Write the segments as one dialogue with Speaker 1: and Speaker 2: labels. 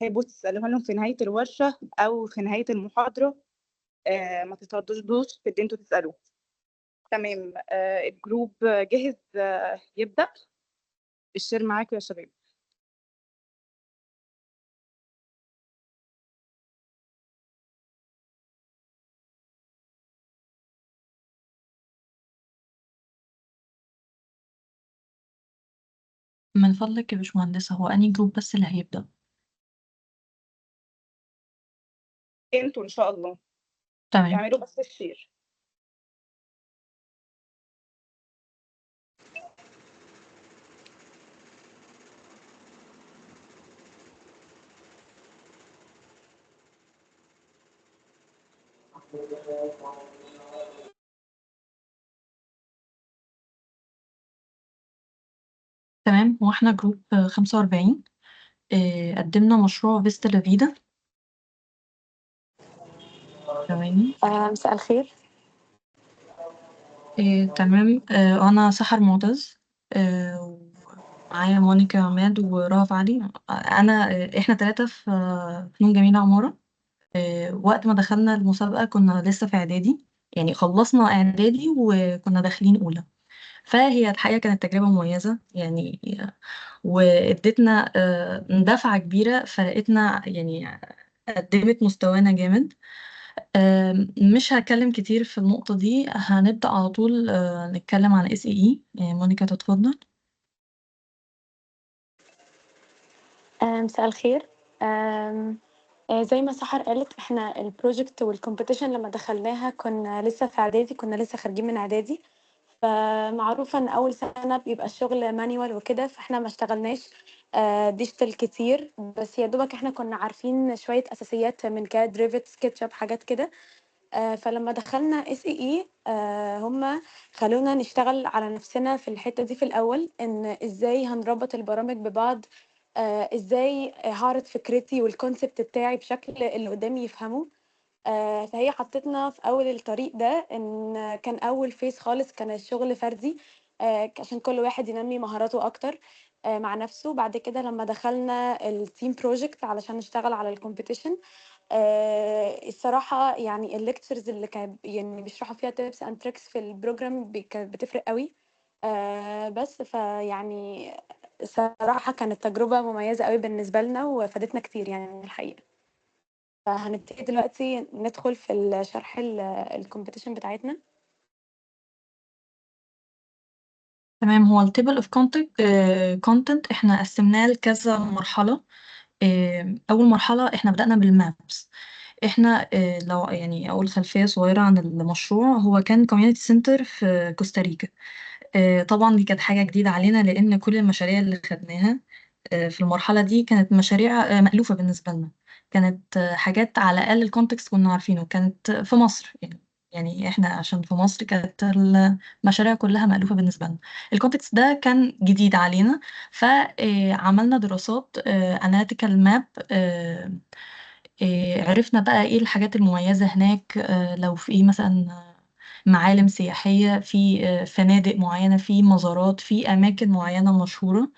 Speaker 1: هيبقوا تسألوها لهم في نهاية الورشة أو في نهاية المحاضرة. ما تترددوش في اللي انتوا تسألوه. تمام. الجروب جاهز يبدأ. الشير معاكم يا شباب.
Speaker 2: من فضلك يا باشمهندسة، هو أنهي جروب بس اللي هيبدأ؟
Speaker 1: انتوا إن شاء الله
Speaker 2: تمام.
Speaker 1: اعملوا بس الشير.
Speaker 2: تمام، هو احنا جروب 45. قدمنا مشروع فيستا لافيدا. تمام.
Speaker 3: مساء الخير.
Speaker 2: تمام. أنا سحر معتز. معايا مونيكا عماد ورهف علي. احنا 3 في فنون جميلة عمارة. وقت ما دخلنا المسابقة كنا لسه في إعدادي، يعني خلصنا إعدادي وكنا داخلين أولى. فهي الحقيقة كانت تجربة مميزة يعني، وادتنا دفعة كبيرة، فلقيتنا يعني قدمت مستوانا جامد. مش هتكلم كتير في النقطة دي، هنبدأ على طول نتكلم عن SEE. مونيكا تتفضل.
Speaker 3: مساء الخير. زي ما سحر قالت، احنا البروجكت والكومبيتيشن لما دخلناها كنا لسه في اعدادي، كنا لسه خارجين من اعدادي. فمعروفة ان اول سنة بيبقى الشغل مانيوال وكده، فاحنا ما اشتغلناش ديجيتال كتير، بس يا دوبك احنا كنا عارفين شوية اساسيات من كاد ريفت سكتش اب حاجات كده. فلما دخلنا SEE هم خلونا نشتغل على نفسنا في الحتة دي في الأول، إن إزاي هنربط البرامج ببعض، إزاي هعرض فكرتي والكونسبت بتاعي بشكل اللي قدامي يفهمه. فهي حطتنا في أول الطريق ده، إن كان أول فيس خالص كان الشغل فردي، عشان كل واحد ينمي مهاراته أكتر مع نفسه. بعد كده لما دخلنا التيم بروجكت علشان نشتغل على الكومبيتيشن، الصراحة يعني الlectures اللي كان يعني بيشرحوا فيها tips and tricks في الprogram كانت بتفرق أوي. بس فيعني الصراحة كانت تجربة مميزة أوي بالنسبة لنا، وفادتنا كتير يعني الحقيقة. فهنبتدي دلوقتي ندخل في شرح الcompetition بتاعتنا.
Speaker 2: تمام، هو التيبل اوف كونتنت احنا قسمناه لكذا مرحلة. أول مرحلة احنا بدأنا بالمابس. احنا لو يعني أقول خلفية صغيرة عن المشروع، هو كان كوميونيتي سنتر في كوستاريكا. طبعا دي كانت حاجة جديدة علينا، لأن كل المشاريع اللي خدناها في المرحلة دي كانت مشاريع مألوفة بالنسبة لنا. كانت حاجات على الأقل الكونتكست كنا عارفينه، كانت في مصر يعني احنا عشان في مصر كانت المشاريع كلها مألوفة بالنسبة لنا. الكونتكست ده كان جديد علينا، فعملنا دراسات اناليتيكال ماب. عرفنا بقى ايه الحاجات المميزة هناك، لو في ايه مثلا معالم سياحية، في فنادق معينة، في مزارات، في أماكن معينة مشهورة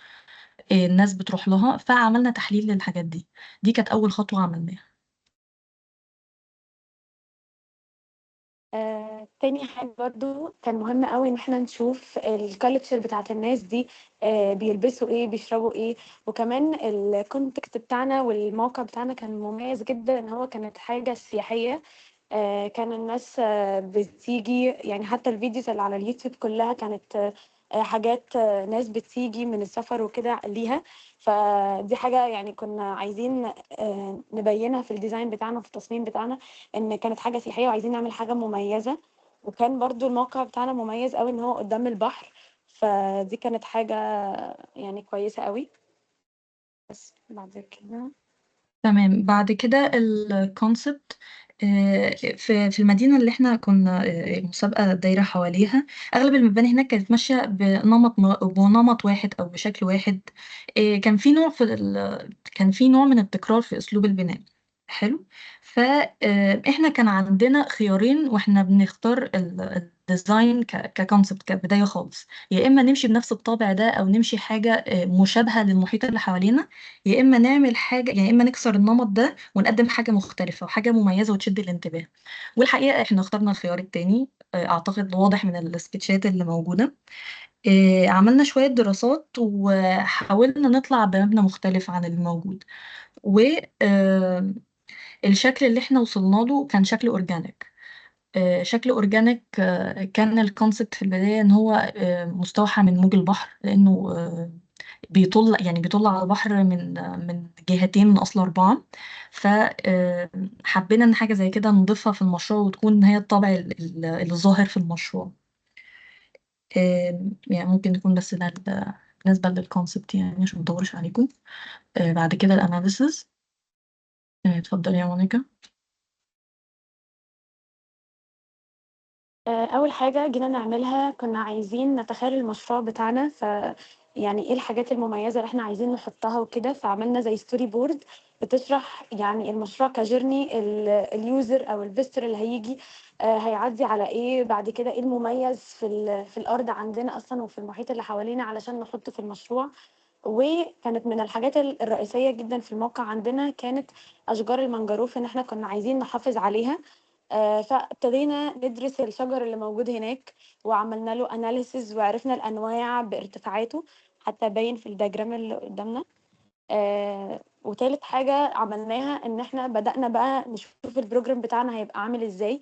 Speaker 2: الناس بتروح لها، فعملنا تحليل للحاجات دي. دي كانت أول خطوة عملناها.
Speaker 3: تاني حاجة برضو كان مهم قوي ان احنا نشوف الكالتشر بتاعت الناس دي، بيلبسوا ايه، بيشربوا ايه. وكمان الكونتكست بتاعنا والموقع بتاعنا كان مميز جدا، ان هو كانت حاجة سياحية. كان الناس بتيجي، يعني حتى الفيديوز اللي على اليوتيوب كلها كانت حاجات ناس بتيجي من السفر وكده ليها. فدي حاجة يعني كنا عايزين نبينها في الديزاين بتاعنا وفي التصميم بتاعنا، ان كانت حاجة سياحية وعايزين نعمل حاجة مميزة. وكان برضو الموقع بتاعنا مميز قوي ان هو قدام البحر، فدي كانت حاجة يعني كويسة قوي. بس بعد كده
Speaker 2: تمام، بعد كده الكونسبت. في المدينة اللي احنا كنا المسابقة دايرة حواليها، أغلب المباني هناك كانت ماشية بنمط واحد أو بشكل واحد. كان في نوع من التكرار في أسلوب البناء. حلو. فاحنا كان عندنا خيارين واحنا بنختار الديزاين ككونسبت كبداية خالص. يا اما نمشي بنفس الطابع ده او نمشي حاجة مشابهة للمحيط اللي حوالينا، يا اما نعمل حاجة، يا اما نكسر النمط ده ونقدم حاجة مختلفة وحاجة مميزة وتشد الانتباه. والحقيقة احنا اخترنا الخيار التاني، اعتقد واضح من السكتشات اللي موجودة. عملنا شوية دراسات وحاولنا نطلع بمبنى مختلف عن الموجود. و الشكل اللي احنا وصلنا له كان شكل اورجانيك. شكل اورجانيك. كان الكونسبت في البداية ان هو مستوحى من موج البحر، لانه بيطل على البحر من جهتين من اصل 4. فحبينا ان حاجة زي كده نضيفها في المشروع وتكون هي الطابع الظاهر في المشروع. يعني ممكن يكون بس ده بالنسبة للكونسبت، يعني عشان مطولش عليكم. بعد كده الاناليسز. اتفضلي يا مونيكا.
Speaker 3: أول حاجة جينا نعملها كنا عايزين نتخيل المشروع بتاعنا، يعني إيه الحاجات المميزة اللي إحنا عايزين نحطها وكده، فعملنا زي story board بتشرح يعني المشروع كjourney الuser أو الvisitor اللي هييجي هيعدّي على إيه، بعد كده إيه المميز في الأرض عندنا أصلًا وفي المحيط اللي حوالينا علشان نحطه في المشروع. وكانت من الحاجات الرئيسية جدًا في الموقع عندنا كانت أشجار المانجروف، إن إحنا كنا عايزين نحافظ عليها. فابتدينا ندرس الشجر اللي موجود هناك وعملنا له analysis وعرفنا الأنواع بارتفاعاته، حتى باين في الdiagram اللي قدامنا. وتالت حاجة عملناها إن إحنا بدأنا بقى نشوف الprogram بتاعنا هيبقى عامل إزاي.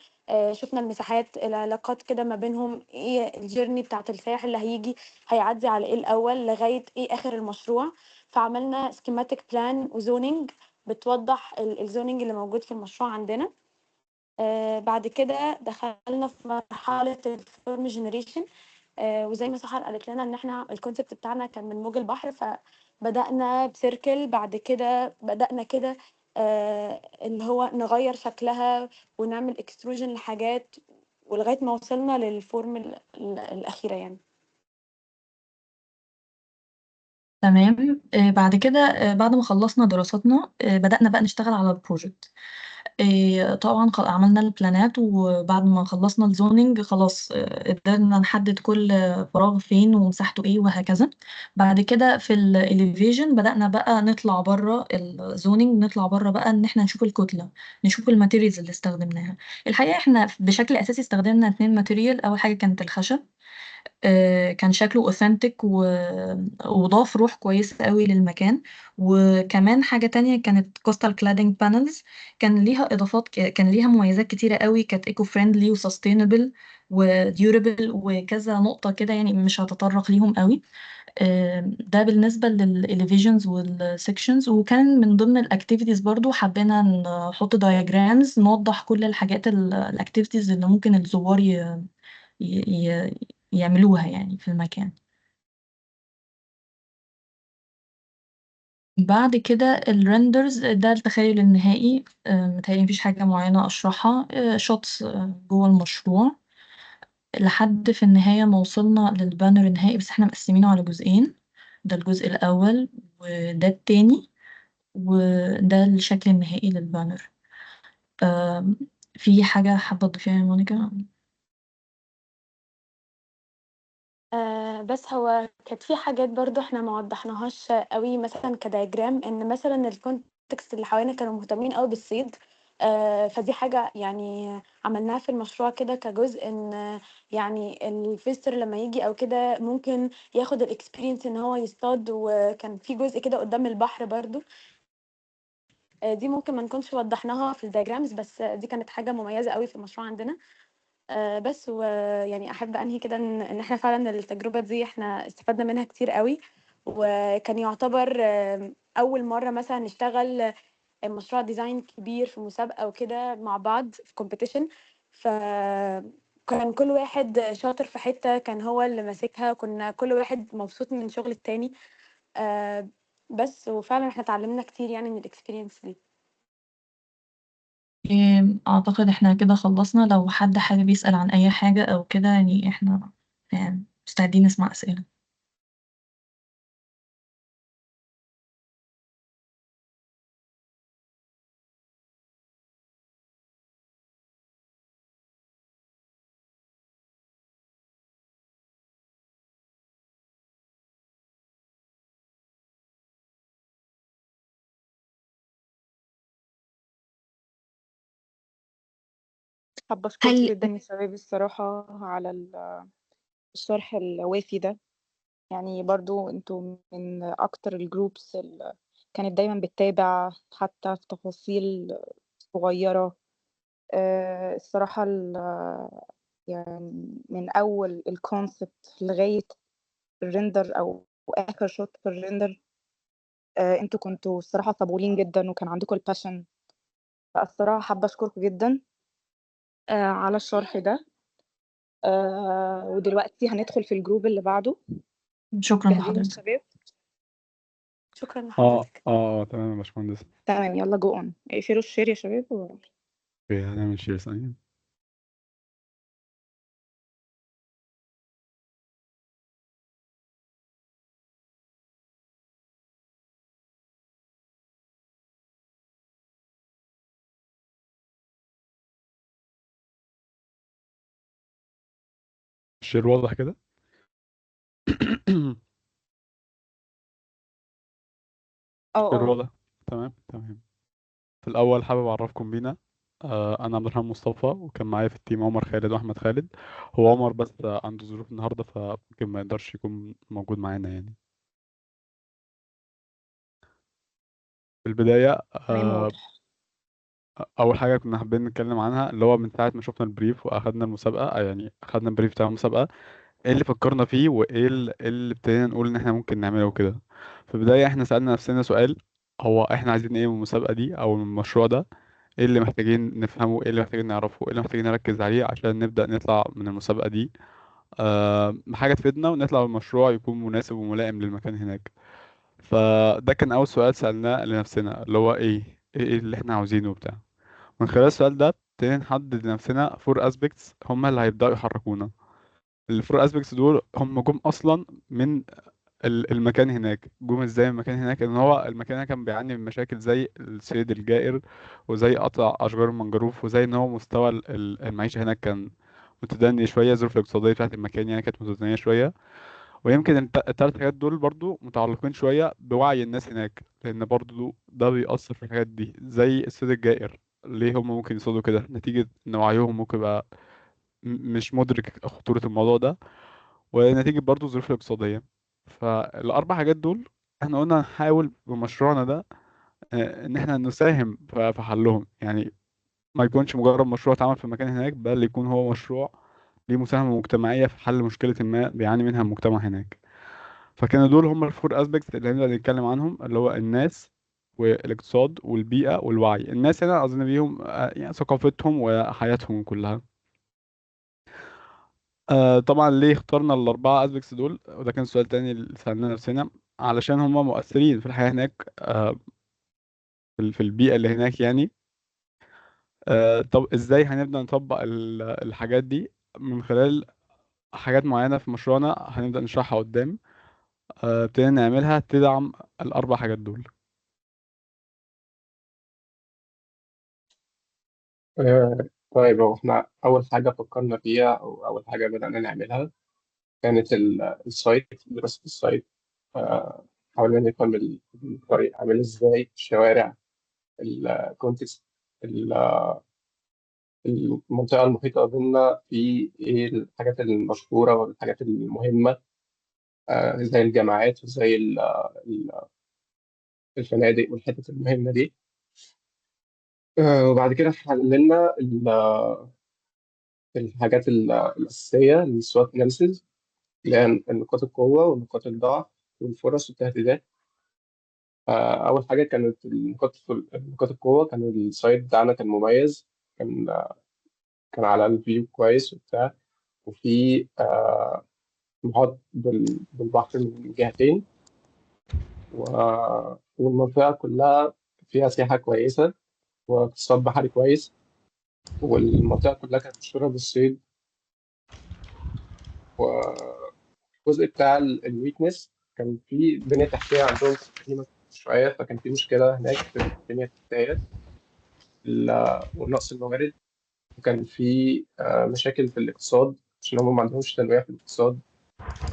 Speaker 3: شُفنا المساحات، العلاقات كده ما بينهم، إيه الjourney بتاعة السائح اللي هييجي هيعدّي على إيه الأول لغاية إيه آخر المشروع. فعملنا schematic plan وzoning بتوضّح الzoning اللي موجود في المشروع عندنا. بعد كده دخلنا في مرحلة الform generation. وزي ما سحر قالت لنا إن إحنا الconcept بتاعنا كان من موج البحر، فبدأنا بcircle، بعد كده بدأنا كده اللي هو نغيّر شكلها ونعمل extrusion لحاجات، ولغاية ما وصلنا للform الأخيرة يعني.
Speaker 2: تمام. بعد كده بعد ما خلصنا دراساتنا بدأنا بقى نشتغل على البروجكت. طبعا عملنا البلانات، وبعد ما خلصنا الزونينج خلاص قدرنا نحدد كل فراغ فين ومساحته ايه وهكذا. بعد كده في الاليفيجن بدأنا بقى نطلع بره الزونينج، نطلع بره بقى ان احنا نشوف الكتلة، نشوف الماتيريالز اللي استخدمناها. الحقيقة احنا بشكل اساسي استخدمنا 2 ماتيريال. اول حاجة كانت الخشب. كان شكله اوثنتيك وضاف روح كويسة قوي للمكان. وكمان حاجة تانية كانت كوستال كلادنج بانلز. كان ليها إضافات، كان ليها مميزات كتيرة قوي، كانت ايكو فريندلي وسستينبل وديورابل وكذا نقطة كده، يعني مش هتطرق ليهم قوي. ده بالنسبة للإليفيجنز والسكشنز. وكان من ضمن الأكتيفيتيز برضو حبينا نحط دايجرامز نوضح كل الحاجات الأكتيفيتيز اللي ممكن الزوار ي- يعملوها يعني في المكان. بعد كده الريندرز ده التخيل النهائي. متهيألي مفيش حاجة معينة أشرحها. شوتس جوه المشروع لحد في النهاية ما وصلنا للبانر النهائي، بس احنا مقسمينه على جزئين. ده الجزء الأول وده التاني، وده الشكل النهائي للبانر. آم، في حاجة حابة تضيفيها يا مونيكا؟
Speaker 3: بس هو كانت في حاجات برضه إحنا ما وضّحناهاش أوي مثلًا كdiagram، إن مثلًا الcontext اللي حوالينا كانوا مهتمين أوي بالصيد. فدي حاجة يعني عملناها في المشروع كده كجزء، إن يعني الvisitor لمّا ييجي أو كده ممكن ياخد الexperience إن هو يصطاد، وكان في جزء كده قدّام البحر برضه. دي ممكن ما نكونش وضّحناها في الdiagrams، بس دي كانت حاجة مميزة أوي في المشروع عندنا. بس ويعني أحب أنهي كده إن إحنا فعلًا التجربة دي إحنا استفدنا منها كتير أوي، وكان يعتبر أول مرّة مثلًا نشتغل مشروع design كبير في مسابقة وكده مع بعض في competition. فكان كل واحد شاطر في حتّة كان هو اللي ماسكها، كنا كل واحد مبسوط من شغل التاني. آآ بس وفعلًا إحنا اتعلمنا كتير يعني من الexperience دي.
Speaker 2: أعتقد احنا كده خلصنا. لو حد حابب يسأل عن أي حاجة أو كده، يعني احنا يعني مستعدين نسمع أسئلة.
Speaker 1: حابة أشكركم
Speaker 2: هل
Speaker 1: جدا يا شباب الصراحة على الشرح الوافي ده. يعني برضو انتوا من أكتر الجروبس اللي كانت دايما بتتابع حتى في تفاصيل صغيرة. الصراحة يعني من أول الكونسبت لغاية الريندر أو آخر شوط في الريندر. انتوا كنتوا الصراحة صبورين جدا وكان عندكم الباشن. فالصراحة حابة أشكركم جدا على الشرح ده. ودلوقتي هندخل في الجروب اللي بعده.
Speaker 2: شكرا
Speaker 1: جاهزين يا
Speaker 2: لحضرتك.
Speaker 1: شباب؟
Speaker 3: شكرا
Speaker 4: اه
Speaker 3: لحضرتك.
Speaker 4: تمام يا باشمهندس.
Speaker 1: تمام، يلا جو اون اقفلوا الشير يا شباب
Speaker 4: اوكي، هنعمل شير ثانية. الشير واضح كده؟ الشير
Speaker 1: اه
Speaker 4: واضح. تمام تمام. في الأول حابب أعرفكم بينا. أنا عبد الرحمن مصطفى، وكان معايا في التيم عمر خالد وأحمد خالد. هو عمر بس عنده ظروف النهاردة، فممكن ما يقدرش يكون موجود معانا يعني. في البداية
Speaker 1: تمام واضح.
Speaker 4: أول حاجة كنا حابين نتكلم عنها، اللي هو من ساعة ما شفنا البريف وأخدنا المسابقة، يعني أخدنا البريف بتاع المسابقة، ايه اللي فكرنا فيه وايه اللي ابتدينا نقول ان احنا ممكن نعمله وكده. في البداية احنا سألنا نفسنا سؤال: هو احنا عايزين ايه من المسابقة دي او من المشروع ده؟ ايه اللي محتاجين نفهمه، ايه اللي محتاجين نعرفه، ايه اللي محتاجين نركز عليه عشان نبدأ نطلع من المسابقة دي بحاجة تفيدنا، ونطلع بمشروع يكون مناسب وملائم للمكان هناك. فده كان أول سؤال سألناه لنفسنا، اللي هو ايه اللي احنا عاوزينه بتاع. من خلال السؤال ده ابتدينا نحدد لنفسنا فور اسبيكتس هم اللي هيبدأوا يحركونا. الفور اسبيكتس دول هم جم اصلا من المكان هناك. جم ازاي المكان هناك؟ ان هو المكان هناك كان بيعاني من مشاكل زي الصيد الجائر، وزي قطع اشجار المنجروف، وزي ان هو مستوى المعيشه هناك كان متدني شويه. الظروف الاقتصاديه بتاعت المكان يعني كانت متدنيه شويه. ويمكن التلات حاجات دول برضو متعلقين شويه بوعي الناس هناك، لان برضو ده بيأثر في الحاجات دي. زي الصيد الجائر، ليه هم ممكن يصيدوا كده؟ نتيجه ان وعيهم ممكن يبقى مش مدرك خطوره الموضوع ده، ونتيجة برضو الظروف الاقتصادية. فالأربع حاجات دول احنا قلنا نحاول بمشروعنا ده إن احنا نساهم في حلهم. يعني ما يكونش مجرد مشروع اتعمل في مكان هناك، بل يكون هو مشروع ليه مساهمة مجتمعية في حل مشكلة ما بيعاني منها المجتمع هناك. فكانوا دول هم الفور اسبيكتس اللي هنبدأ نتكلم عنهم، اللي هو الناس والاقتصاد والبيئة والوعي. الناس هنا قصدنا بيهم يعني ثقافتهم وحياتهم كلها. طبعا ليه اخترنا الأربعة أسبكتس دول؟ وده كان سؤال تاني اللي سألنا نفسنا. علشان هم مؤثرين في الحياة هناك، في البيئة اللي هناك يعني. طب ازاي هنبدأ نطبق الحاجات دي؟ من خلال حاجات معينة في مشروعنا هنبدأ نشرحها قدام. ابتدينا نعملها تدعم الأربع حاجات دول.
Speaker 5: طيب، هو احنا أول حاجة فكرنا فيها أو أول حاجة بدأنا نعملها كانت السايت، دراسة السايت. حاولنا نفهم الطريق عامل إزاي، الشوارع، الكونتكست، المنطقة المحيطة بينا، في إيه الحاجات المشهورة والحاجات المهمة، زي الجامعات وزي الفنادق والحتت المهمة دي. وبعد كده حللنا الحاجات الأساسية للسوات أناليسيز، اللي هي نقاط القوة ونقاط الضعف والفرص والتهديدات. أول حاجة كانت نقاط القوة. كان السايت بتاعنا كان مميز، كان كان على الفيو كويس وبتاع، وفي محاط بالبحر من جهتين، والمنطقة كلها فيها سياحة كويسة واقتصاد بحري كويس، والمنطقة كلها كانت مشهورة بالصيد. والجزء بتاع الويكنس كان في بنية تحتية عندهم قديمة شوية، فكان في مشكلة هناك في البنية التحتية ونقص الموارد. وكان في مشاكل في الاقتصاد عشان هم ما عندهمش تنويع في الاقتصاد.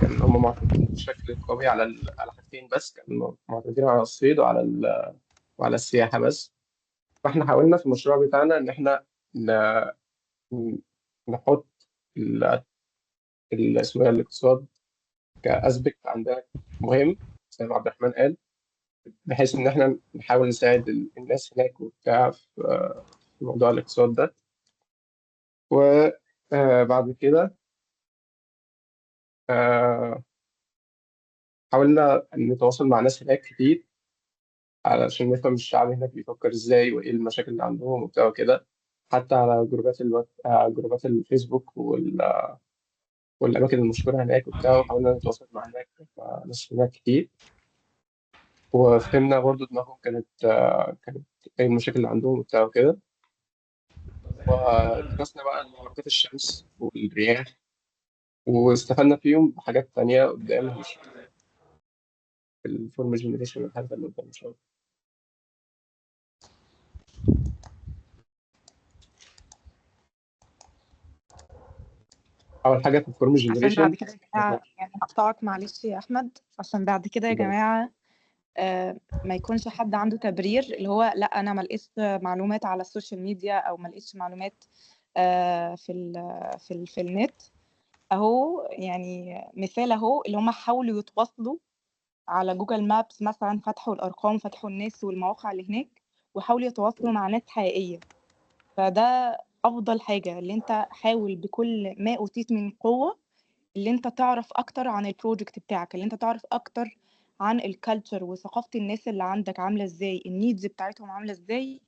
Speaker 5: كان هم معتمدين بشكل قوي على حاجتين بس، كانوا معتمدين على الصيد وعلى السياحة بس. فاحنا حاولنا في المشروع بتاعنا إن احنا نحط ال- اسمه إيه، الاقتصاد كاسبكت عندنا مهم زي ما عبد الرحمن قال، بحيث ان احنا نحاول نساعد الناس هناك وبتاع في موضوع الاقتصاد ده. وبعد كده آه، حاولنا نتواصل مع ناس هناك كتير علشان نفهم الشعب هناك بيفكر ازاي وايه المشاكل اللي عندهم وبتاع وكده، حتى على جروبات الفيسبوك والاماكن المشهوره هناك وبتاع، وحاولنا نتواصل مع ناس هناك كتير، وفهمنا برضو دماغهم كانت ايه المشاكل اللي عندهم وبتاع وكده. ودرسنا بقى حركات الشمس والرياح، واستفدنا فيهم بحاجات تانية قدام هنشوف في الفورم جنريشن والحاجات اللي قدام إن شاء الله. أول حاجة في الفورم
Speaker 1: عشان بعد
Speaker 5: جنريشن
Speaker 1: كده يا جماعة يعني هقطعك معلش يا أحمد، عشان بعد كده يا جماعة ما يكونش حد عنده تبرير اللي هو لا أنا ما لقيتش معلومات على السوشيال ميديا أو ما لقيتش معلومات في النت. أهو يعني مثال أهو اللي هم حاولوا يتواصلوا على جوجل مابس مثلا، فتحوا الأرقام، فتحوا الناس والمواقع اللي هناك وحاولوا يتواصلوا مع ناس حقيقية. فده أفضل حاجة، اللي أنت حاول بكل ما أوتيت من قوة اللي أنت تعرف أكتر عن البروجكت بتاعك، اللي أنت تعرف أكتر عن الكالتشر وثقافة الناس اللي عندك عاملة إزاي، النيدز بتاعتهم عاملة إزاي،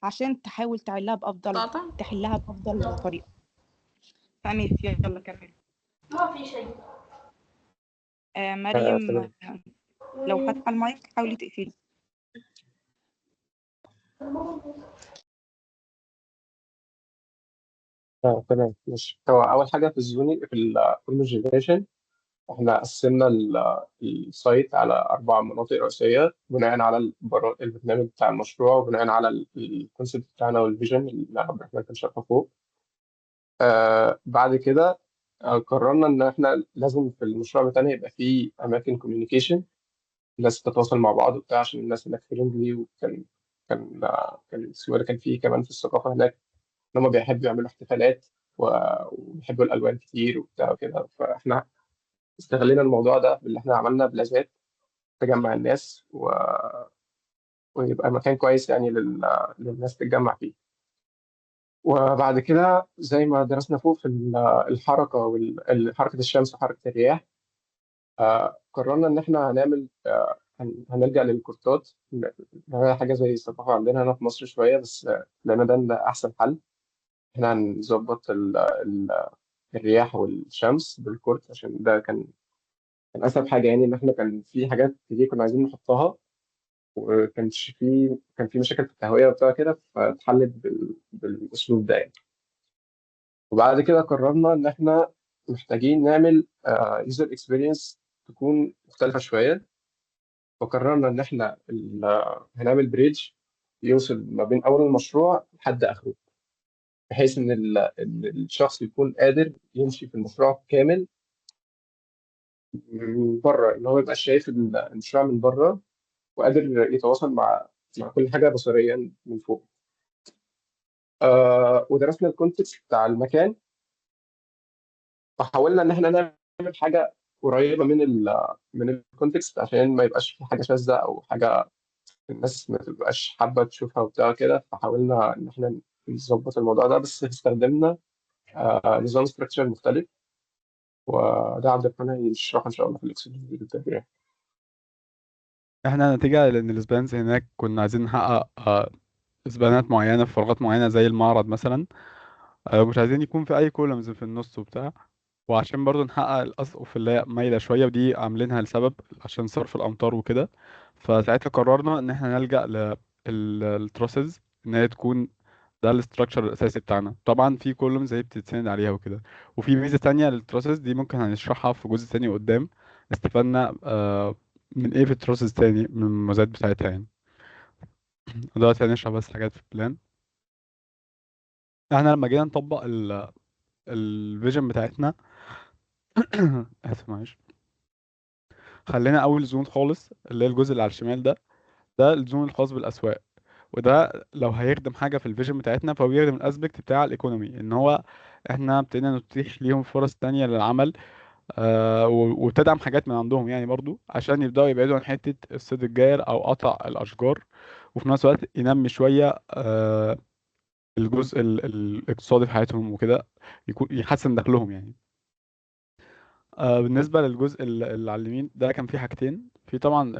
Speaker 1: عشان تحاول تحلها بأفضل طريقة. فماشي يلا كمل. مريم
Speaker 5: تمام.
Speaker 1: لو فاتحة المايك حاولي تقفلي.
Speaker 5: تمام ماشي. هو أول حاجة في الفورم جنريشن احنا قسمنا السايت على 4 مناطق رئيسية بناء على البرنامج بتاع المشروع، وبناء على الكونسيبت بتاعنا والفيجن اللي عبد الرحمن كان شرحه فوق. بعد كده قررنا إن إحنا لازم في المشروع بتاعنا يبقى فيه أماكن كوميونيكيشن، الناس تتواصل مع بعض وبتاع، عشان الناس هناك فريندلي. وكان كان فيه كمان في الثقافة هناك إن هم بيحبوا يعملوا احتفالات وبيحبوا الألوان كتير وبتاع وكده. فإحنا استغلينا الموضوع ده باللي إحنا عملنا بلازات تجمع الناس ويبقى مكان كويس يعني للناس تتجمع فيه. وبعد كده زي ما درسنا فوق في الحركة حركة الشمس وحركة الرياح، قررنا إن إحنا هنلجأ للكورتات. هي حاجة زي الثقافة عندنا هنا في مصر شوية، بس لأن ده أحسن حل. إحنا هنظبط الرياح والشمس بالكورت، عشان ده كان أسهل حاجة يعني. إن إحنا كان في حاجات كتير كنا عايزين نحطها، كان في مشاكل في التهوية وبتاع كده، فاتحلت بالأسلوب ده يعني. وبعد كده قررنا إن إحنا محتاجين نعمل يوزر اكسبيرينس تكون مختلفة شوية. فقررنا إن إحنا هنعمل بريدج يوصل ما بين أول المشروع لحد آخره، بحيث إن الشخص يكون قادر يمشي في المشروع كامل من بره، إن هو يبقى شايف المشروع من بره، وقادر يتواصل مع كل حاجة بصريا من فوق. ودرسنا الكونتكست بتاع المكان، فحاولنا ان احنا نعمل حاجه قريبه من الكونتكست، عشان ما يبقاش في حاجه شاذه او حاجه الناس ما تبقاش حابه تشوفها وبتاع كده. فحاولنا ان احنا نظبط الموضوع ده، بس استخدمنا نظام ستراكشر مختلف، وده عبد الرحمن هيشرحه ان شاء الله في الاكسبيرينس التدريبي.
Speaker 4: احنا نتيجة لان الاسبانز هناك كنا عايزين نحقق اسبانات معينة في فراغات معينة زي المعرض مثلا. مش عايزين يكون في اي كولمز في النص وبتاع، وعشان برضو نحقق الاسقف اللي هي مايلة شوية، ودي عاملينها لسبب عشان صرف الامطار وكده. فساعتها قررنا ان احنا نلجأ للتراسز، ان هي تكون ده الاستراكشر الاساسي بتاعنا. طبعا في كولومز هي بتتسند عليها وكده. وفي ميزة تانية للتراسز دي ممكن هنشرحها في جزء تاني قدام، استفدنا من ايه في التروسز تاني من المميزات بتاعتها يعني. دلوقتي هنشرح بس حاجات في البلان. احنا لما جينا نطبق الفيجن بتاعتنا اسف معلش، خلينا اول زون خالص اللي هي الجزء اللي على الشمال ده، ده الزون الخاص بالاسواق. وده لو هيخدم حاجه في الفيجن بتاعتنا فهو بيخدم الاسبكت بتاع الايكونومي، ان هو احنا ابتدينا نتيح ليهم فرص تانية للعمل، وتدعم حاجات من عندهم يعني برضو عشان يبداوا يبعدوا عن حته الصيد الجائر او قطع الاشجار، وفي نفس الوقت ينمي شويه الجزء الاقتصادي في حياتهم وكده، يكون يحسن دخلهم يعني. بالنسبة للجزء اللي على اليمين ده كان فيه حاجتين، في طبعا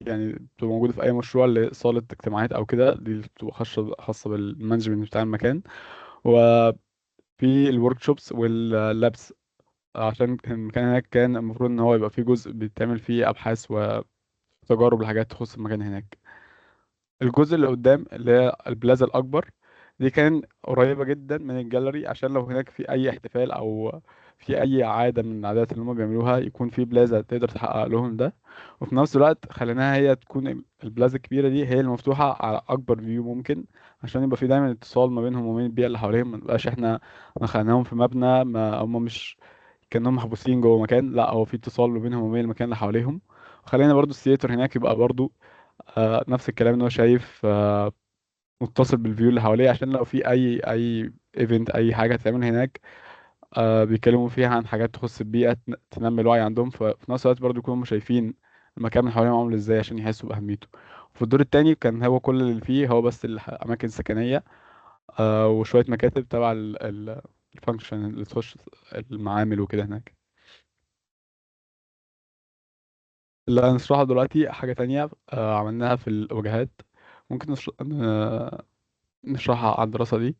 Speaker 4: يعني بتبقى موجودة في أي مشروع اللي هي صالة اجتماعات أو كده، دي اللي بتبقى خاصة بالمانجمنت بتاع المكان، وفي الورك شوبس واللابس، عشان المكان هناك كان المفروض إن هو يبقى فيه جزء بيتعمل فيه أبحاث وتجارب لحاجات تخص المكان هناك. الجزء اللي قدام اللي هي البلازا الأكبر دي كان قريبة جدا من الجاليري، عشان لو هناك في أي احتفال أو في أي عادة من العادات اللي هما بيعملوها يكون في بلازا تقدر تحقق لهم ده. وفي نفس الوقت خليناها هي تكون البلازا الكبيرة دي هي المفتوحة على أكبر فيو ممكن، عشان يبقى في دايما اتصال ما بينهم وبين البيئة اللي حواليهم، ما نبقاش احنا خليناهم في مبنى ما هما مش كأنهم محبوسين جوه مكان، لا هو في اتصال ما بينهم وبين المكان اللي حواليهم. وخلينا برضو الثياتر هناك يبقى برضو نفس الكلام، ان هو شايف متصل بالفيو اللي حواليه، عشان لو في اي ايفنت اي حاجه هتعمل هناك بيتكلموا فيها عن حاجات تخص البيئه تنمي الوعي عندهم، ففي نفس الوقت برضو يكونوا شايفين المكان من حواليهم عامل ازاي عشان يحسوا باهميته. وفي الدور التاني كان هو كل اللي فيه هو بس الاماكن السكنيه وشويه مكاتب تبع الفانكشن اللي تخش المعامل وكده هناك. اللي هنشرحه دلوقتي حاجه تانية عملناها في الواجهات، ممكن نشرحها على الدراسه دي.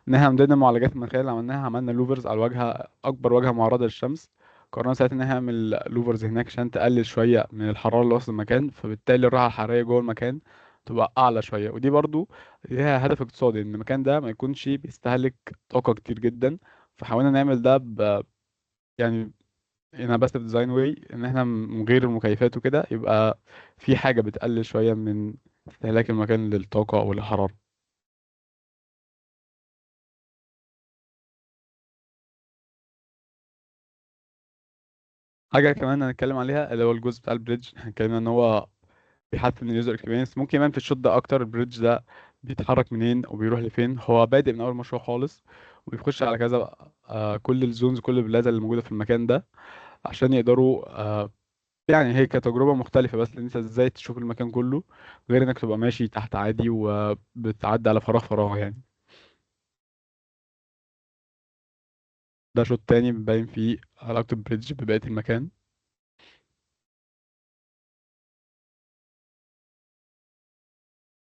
Speaker 4: ان احنا من ضمن المعالجات المناخيه اللي عملناها عملنا لوفرز على الواجهه، اكبر واجهه معرضه للشمس. قررنا ساعتها ان احنا نعمل لوفرز هناك عشان تقلل شويه من الحراره اللي وصل المكان، فبالتالي الراحه الحراريه جوه المكان تبقى اعلى شويه، ودي برضو ليها هدف اقتصادي ان المكان ده ما يكونش بيستهلك طاقه كتير جدا. فحاولنا نعمل ده يعني in a passive design way، ان احنا من غير المكيفات وكده يبقى في حاجه بتقلل شويه من استهلاك المكان للطاقه وللحراره. حاجة كمان هنتكلم عليها اللي هو الجزء بتاع البريدج، احنا اتكلمنا ان هو بيحسن اليوزر اكسبيرينس. ممكن يبان في الشوت ده اكتر البريدج ده بيتحرك منين وبيروح لفين. هو بادئ من اول مشروع خالص وبيخش على كذا كل الزونز كل البلاد اللي موجودة في المكان ده، عشان يقدروا يعني هي كتجربة مختلفة، بس ان انت ازاي تشوف المكان كله غير انك تبقى ماشي تحت عادي وبتعدي على فراغ يعني. ده شوت تاني بيبين فيه علاقة البريدج ببقية المكان.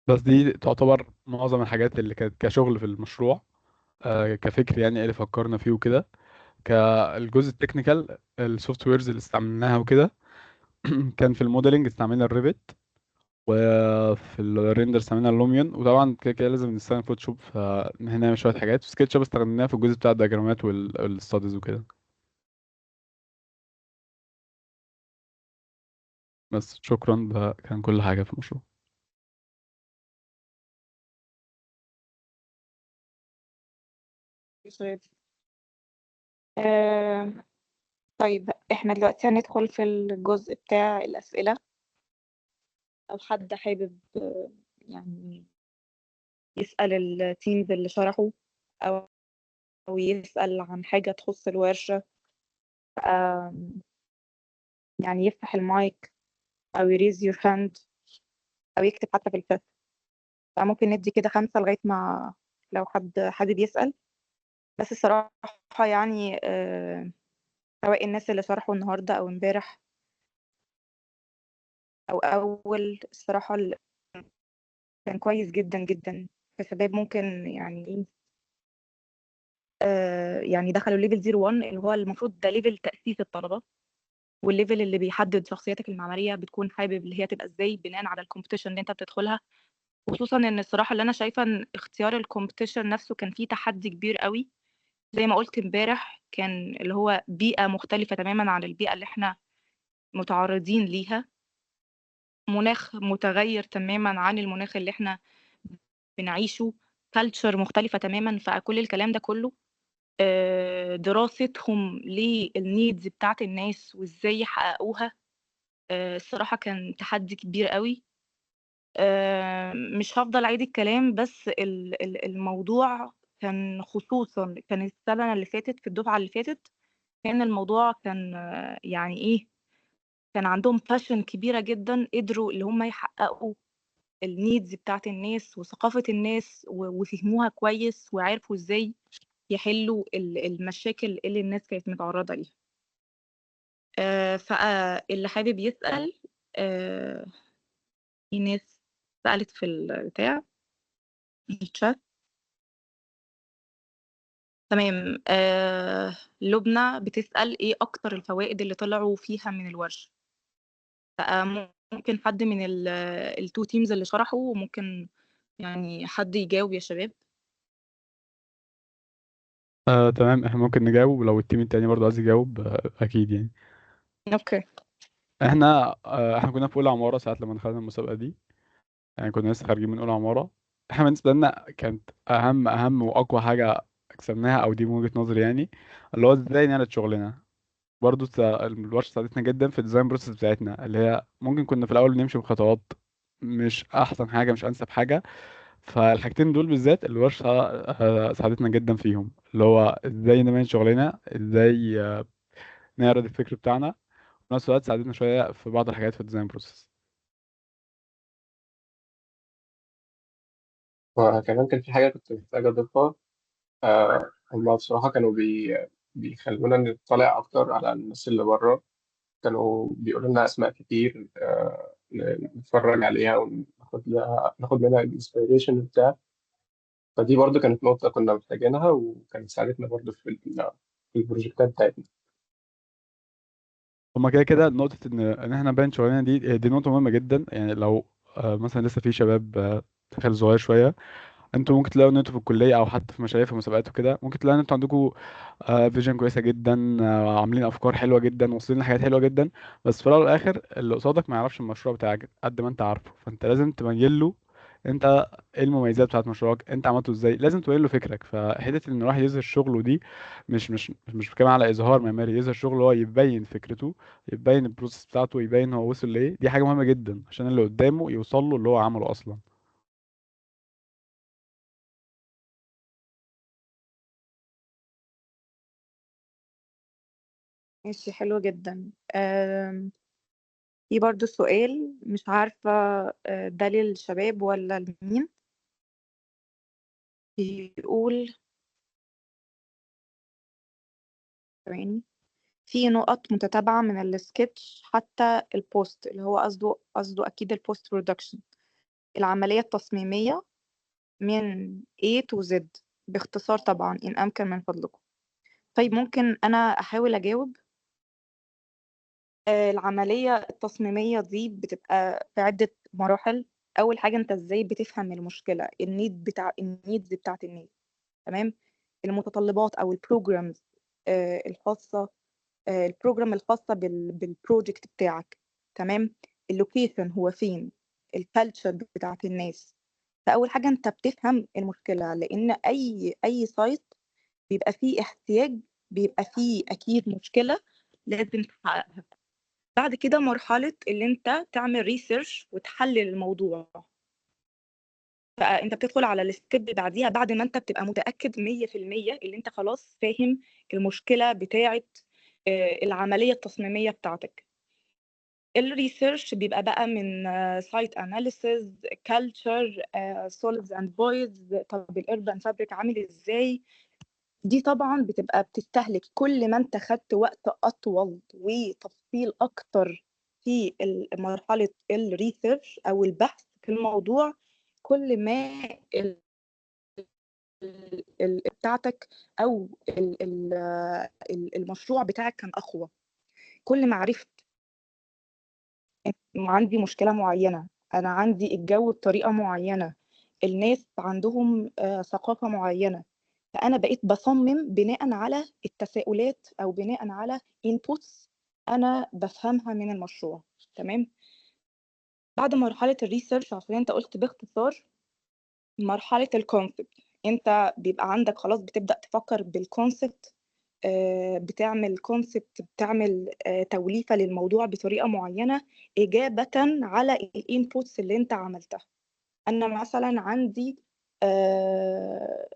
Speaker 4: بس دي تعتبر معظم الحاجات اللي كانت كشغل في المشروع، كفكر يعني ايه اللي فكرنا فيه وكده. كالجزء التكنيكال السوفت ويرز اللي استعملناها وكده كان في الموديلنج استعملنا الريفت، وفي الريندر استعملنا اللوميون، وطبعا كده كده لازم نستخدم فوتوشوب فان احنا نعمل شويه حاجات. في سكتش اب استخدمناها في الجزء بتاع الدياجرامات والستاديز وكده. بس شكرا، ده كان كل حاجه في المشروع.
Speaker 1: آه، طيب احنا دلوقتي هندخل في الجزء بتاع الأسئلة. لو حد حابب يعني يسأل التيمز اللي شرحوا، أو يسأل عن حاجة تخص الورشة، آم، يعني يفتح المايك أو يريز يور هاند أو يكتب حتى في الشات. فممكن ندي كده 5 لغاية ما لو حد حابب يسأل. بس الصراحة يعني سواء الناس اللي شرحوا النهاردة أو امبارح أو أول، الصراحة كان كويس جدا جدا. فشباب ممكن يعني إيه، يعني دخلوا ليفل 01 اللي هو المفروض ده ليفل تأسيس الطلبة، والليفل اللي بيحدد شخصيتك المعمارية بتكون حابب اللي هي تبقى ازاي بناء على الكومبيتيشن اللي انت بتدخلها. خصوصا ان الصراحة اللي انا شايفة ان اختيار الكومبيتيشن نفسه كان فيه تحدي كبير قوي. زي ما قلت امبارح كان اللي هو بيئة مختلفة تماما عن البيئة اللي احنا متعرضين ليها، مناخ متغير تماما عن المناخ اللي احنا بنعيشه، كالتشر مختلفة تماما. فكل الكلام ده كله دراستهم للنيدز بتاعت الناس وازاي يحققوها، الصراحة كان تحدي كبير قوي. مش هفضل أعيد الكلام، بس الموضوع كان خصوصا كان السنة اللي فاتت في الدفعة اللي فاتت، كان الموضوع كان يعني إيه، كان عندهم باشن كبيرة جدا، قدروا اللي هم يحققوا النيدز بتاعت الناس وثقافة الناس وفهموها كويس وعرفوا ازاي يحلوا المشاكل اللي الناس كانت متعرضة ليها. فاللي حابب يسأل، في ناس سألت في البتاع الشات. تمام. لبنى بتسأل ايه اكتر الفوائد اللي طلعوا فيها من الورشة. ممكن حد من التو تيمز اللي شرحوا، وممكن يعني حد يجاوب يا شباب.
Speaker 4: تمام، احنا ممكن نجاوب، ولو التيم التاني برضه عايز يجاوب اكيد يعني.
Speaker 1: اوكي.
Speaker 4: احنا كنا في اولى عمارة ساعة لما دخلنا المسابقة دي، يعني كنا لسه خارجين من اولى عمارة. احنا بالنسبة لنا كانت اهم واقوى حاجة كسبناها، او دي من وجهة نظري يعني، اللي هو ازاي نعرض شغلنا. برضه الورشة ساعدتنا جدا في الديزاين بروسيس بتاعتنا، اللي هي ممكن كنا في الاول نمشي بخطوات مش احسن حاجة، مش انسب حاجة. فالحاجتين دول بالذات الورشة ساعدتنا جدا فيهم، اللي هو ازاي نبين شغلنا، ازاي نعرض الفكر بتاعنا، وفي نفس الوقت ساعدتنا شوية في بعض الحاجات في الديزاين بروسيس.
Speaker 5: وكمان كان في حاجة كنت محتاج أضيفها. هما بصراحة كانوا بيخلونا نطلع أكتر على الناس اللي بره. كانوا بيقولوا لنا أسماء كتير، نتفرج عليها ناخد منها الانسبيريشن بتاع. فدي برضو كانت نقطة كنا محتاجينها، وكانت ساعدتنا برضو في البروجكتات بتاعتنا.
Speaker 4: هما كده كده نقطة إن إحنا نبين شغلنا، دي نقطة مهمة جدا. يعني لو مثلا لسه في شباب دخل صغير شوية، انتوا ممكن تلاقوا ان انتوا في الكليه او حتى في مشاريع، في مسابقات وكده، ممكن تلاقوا ان انتوا عندكم فيجن كويسه جدا، عاملين افكار حلوه جدا، واصلين لحاجات حلوه جدا. بس في الاول والاخر اللي قصادك ما يعرفش المشروع بتاعك قد ما انت عارفه، فانت لازم تبين له انت ايه المميزات بتاعت مشروعك، انت عملته ازاي، لازم تبين له فكرك. فحته ان الواحد يظهر شغله دي مش بتكلم على اظهار معماري، يظهر شغله هو يبين فكرته، يبين البروسيس بتاعته، يبين هو وصل لايه. دي حاجه مهمه جدا عشان اللي قدامه يوصل له اللي هو عمله اصلا.
Speaker 1: ماشي، حلو جدا. في برضو سؤال مش عارفة، ده للشباب ولا لمين. بيقول ثواني، في نقط متتابعة من السكتش حتى البوست، اللي هو قصده أكيد البوست برودكشن، العملية التصميمية من A to Z، باختصار طبعا إن أمكن من فضلكم. طيب ممكن أنا أحاول أجاوب. العملية التصميمية دي بتبقى في عدة مراحل. أول حاجة أنت إزاي بتفهم المشكلة، النيدز بتاعت الناس. تمام. المتطلبات أو البروجرامز الخاصة، البروجرام الخاصة بالبروجكت بتاعك. تمام. اللوكيشن هو فين، الكالتشر بتاعت الناس. فأول حاجة أنت بتفهم المشكلة، لأن أي سايت بيبقى فيه احتياج، بيبقى فيه أكيد مشكلة لازم تحققها. بعد كده مرحلة اللي انت تعمل ريسيرش وتحلل الموضوع. فانت بتدخل على الستيب بعديها، بعد ما انت بتبقى متأكد 100% اللي انت خلاص فاهم المشكلة بتاعة العملية التصميمية بتاعتك. الريسيرش بيبقى بقى من سايت اناليسز، كالتشر، سوليدز اند فويدز، طب الاربان فابريك عامل ازاي. دي طبعا بتبقى بتستهلك، كل ما انت خدت وقت اطول وتفصيل اكتر في مرحله الريسيرش او البحث في الموضوع، كل ما بتاعتك او المشروع بتاعك كان اقوى. كل ما عرفت عندي مشكله معينه، انا عندي الجو بطريقه معينه، الناس عندهم ثقافه معينه، فأنا بقيت بصمم بناء على التساؤلات أو بناء على inputs أنا بفهمها من المشروع. تمام. بعد مرحلة الريسيرش، عشان أنت قلت باختصار، مرحلة الكونسبت، أنت بيبقى عندك خلاص بتبدأ تفكر بالكونسبت بتعمل كونسبت، بتعمل توليفة للموضوع بطريقة معينة إجابة على الانبوتس اللي انت عملتها. أنا مثلا عندي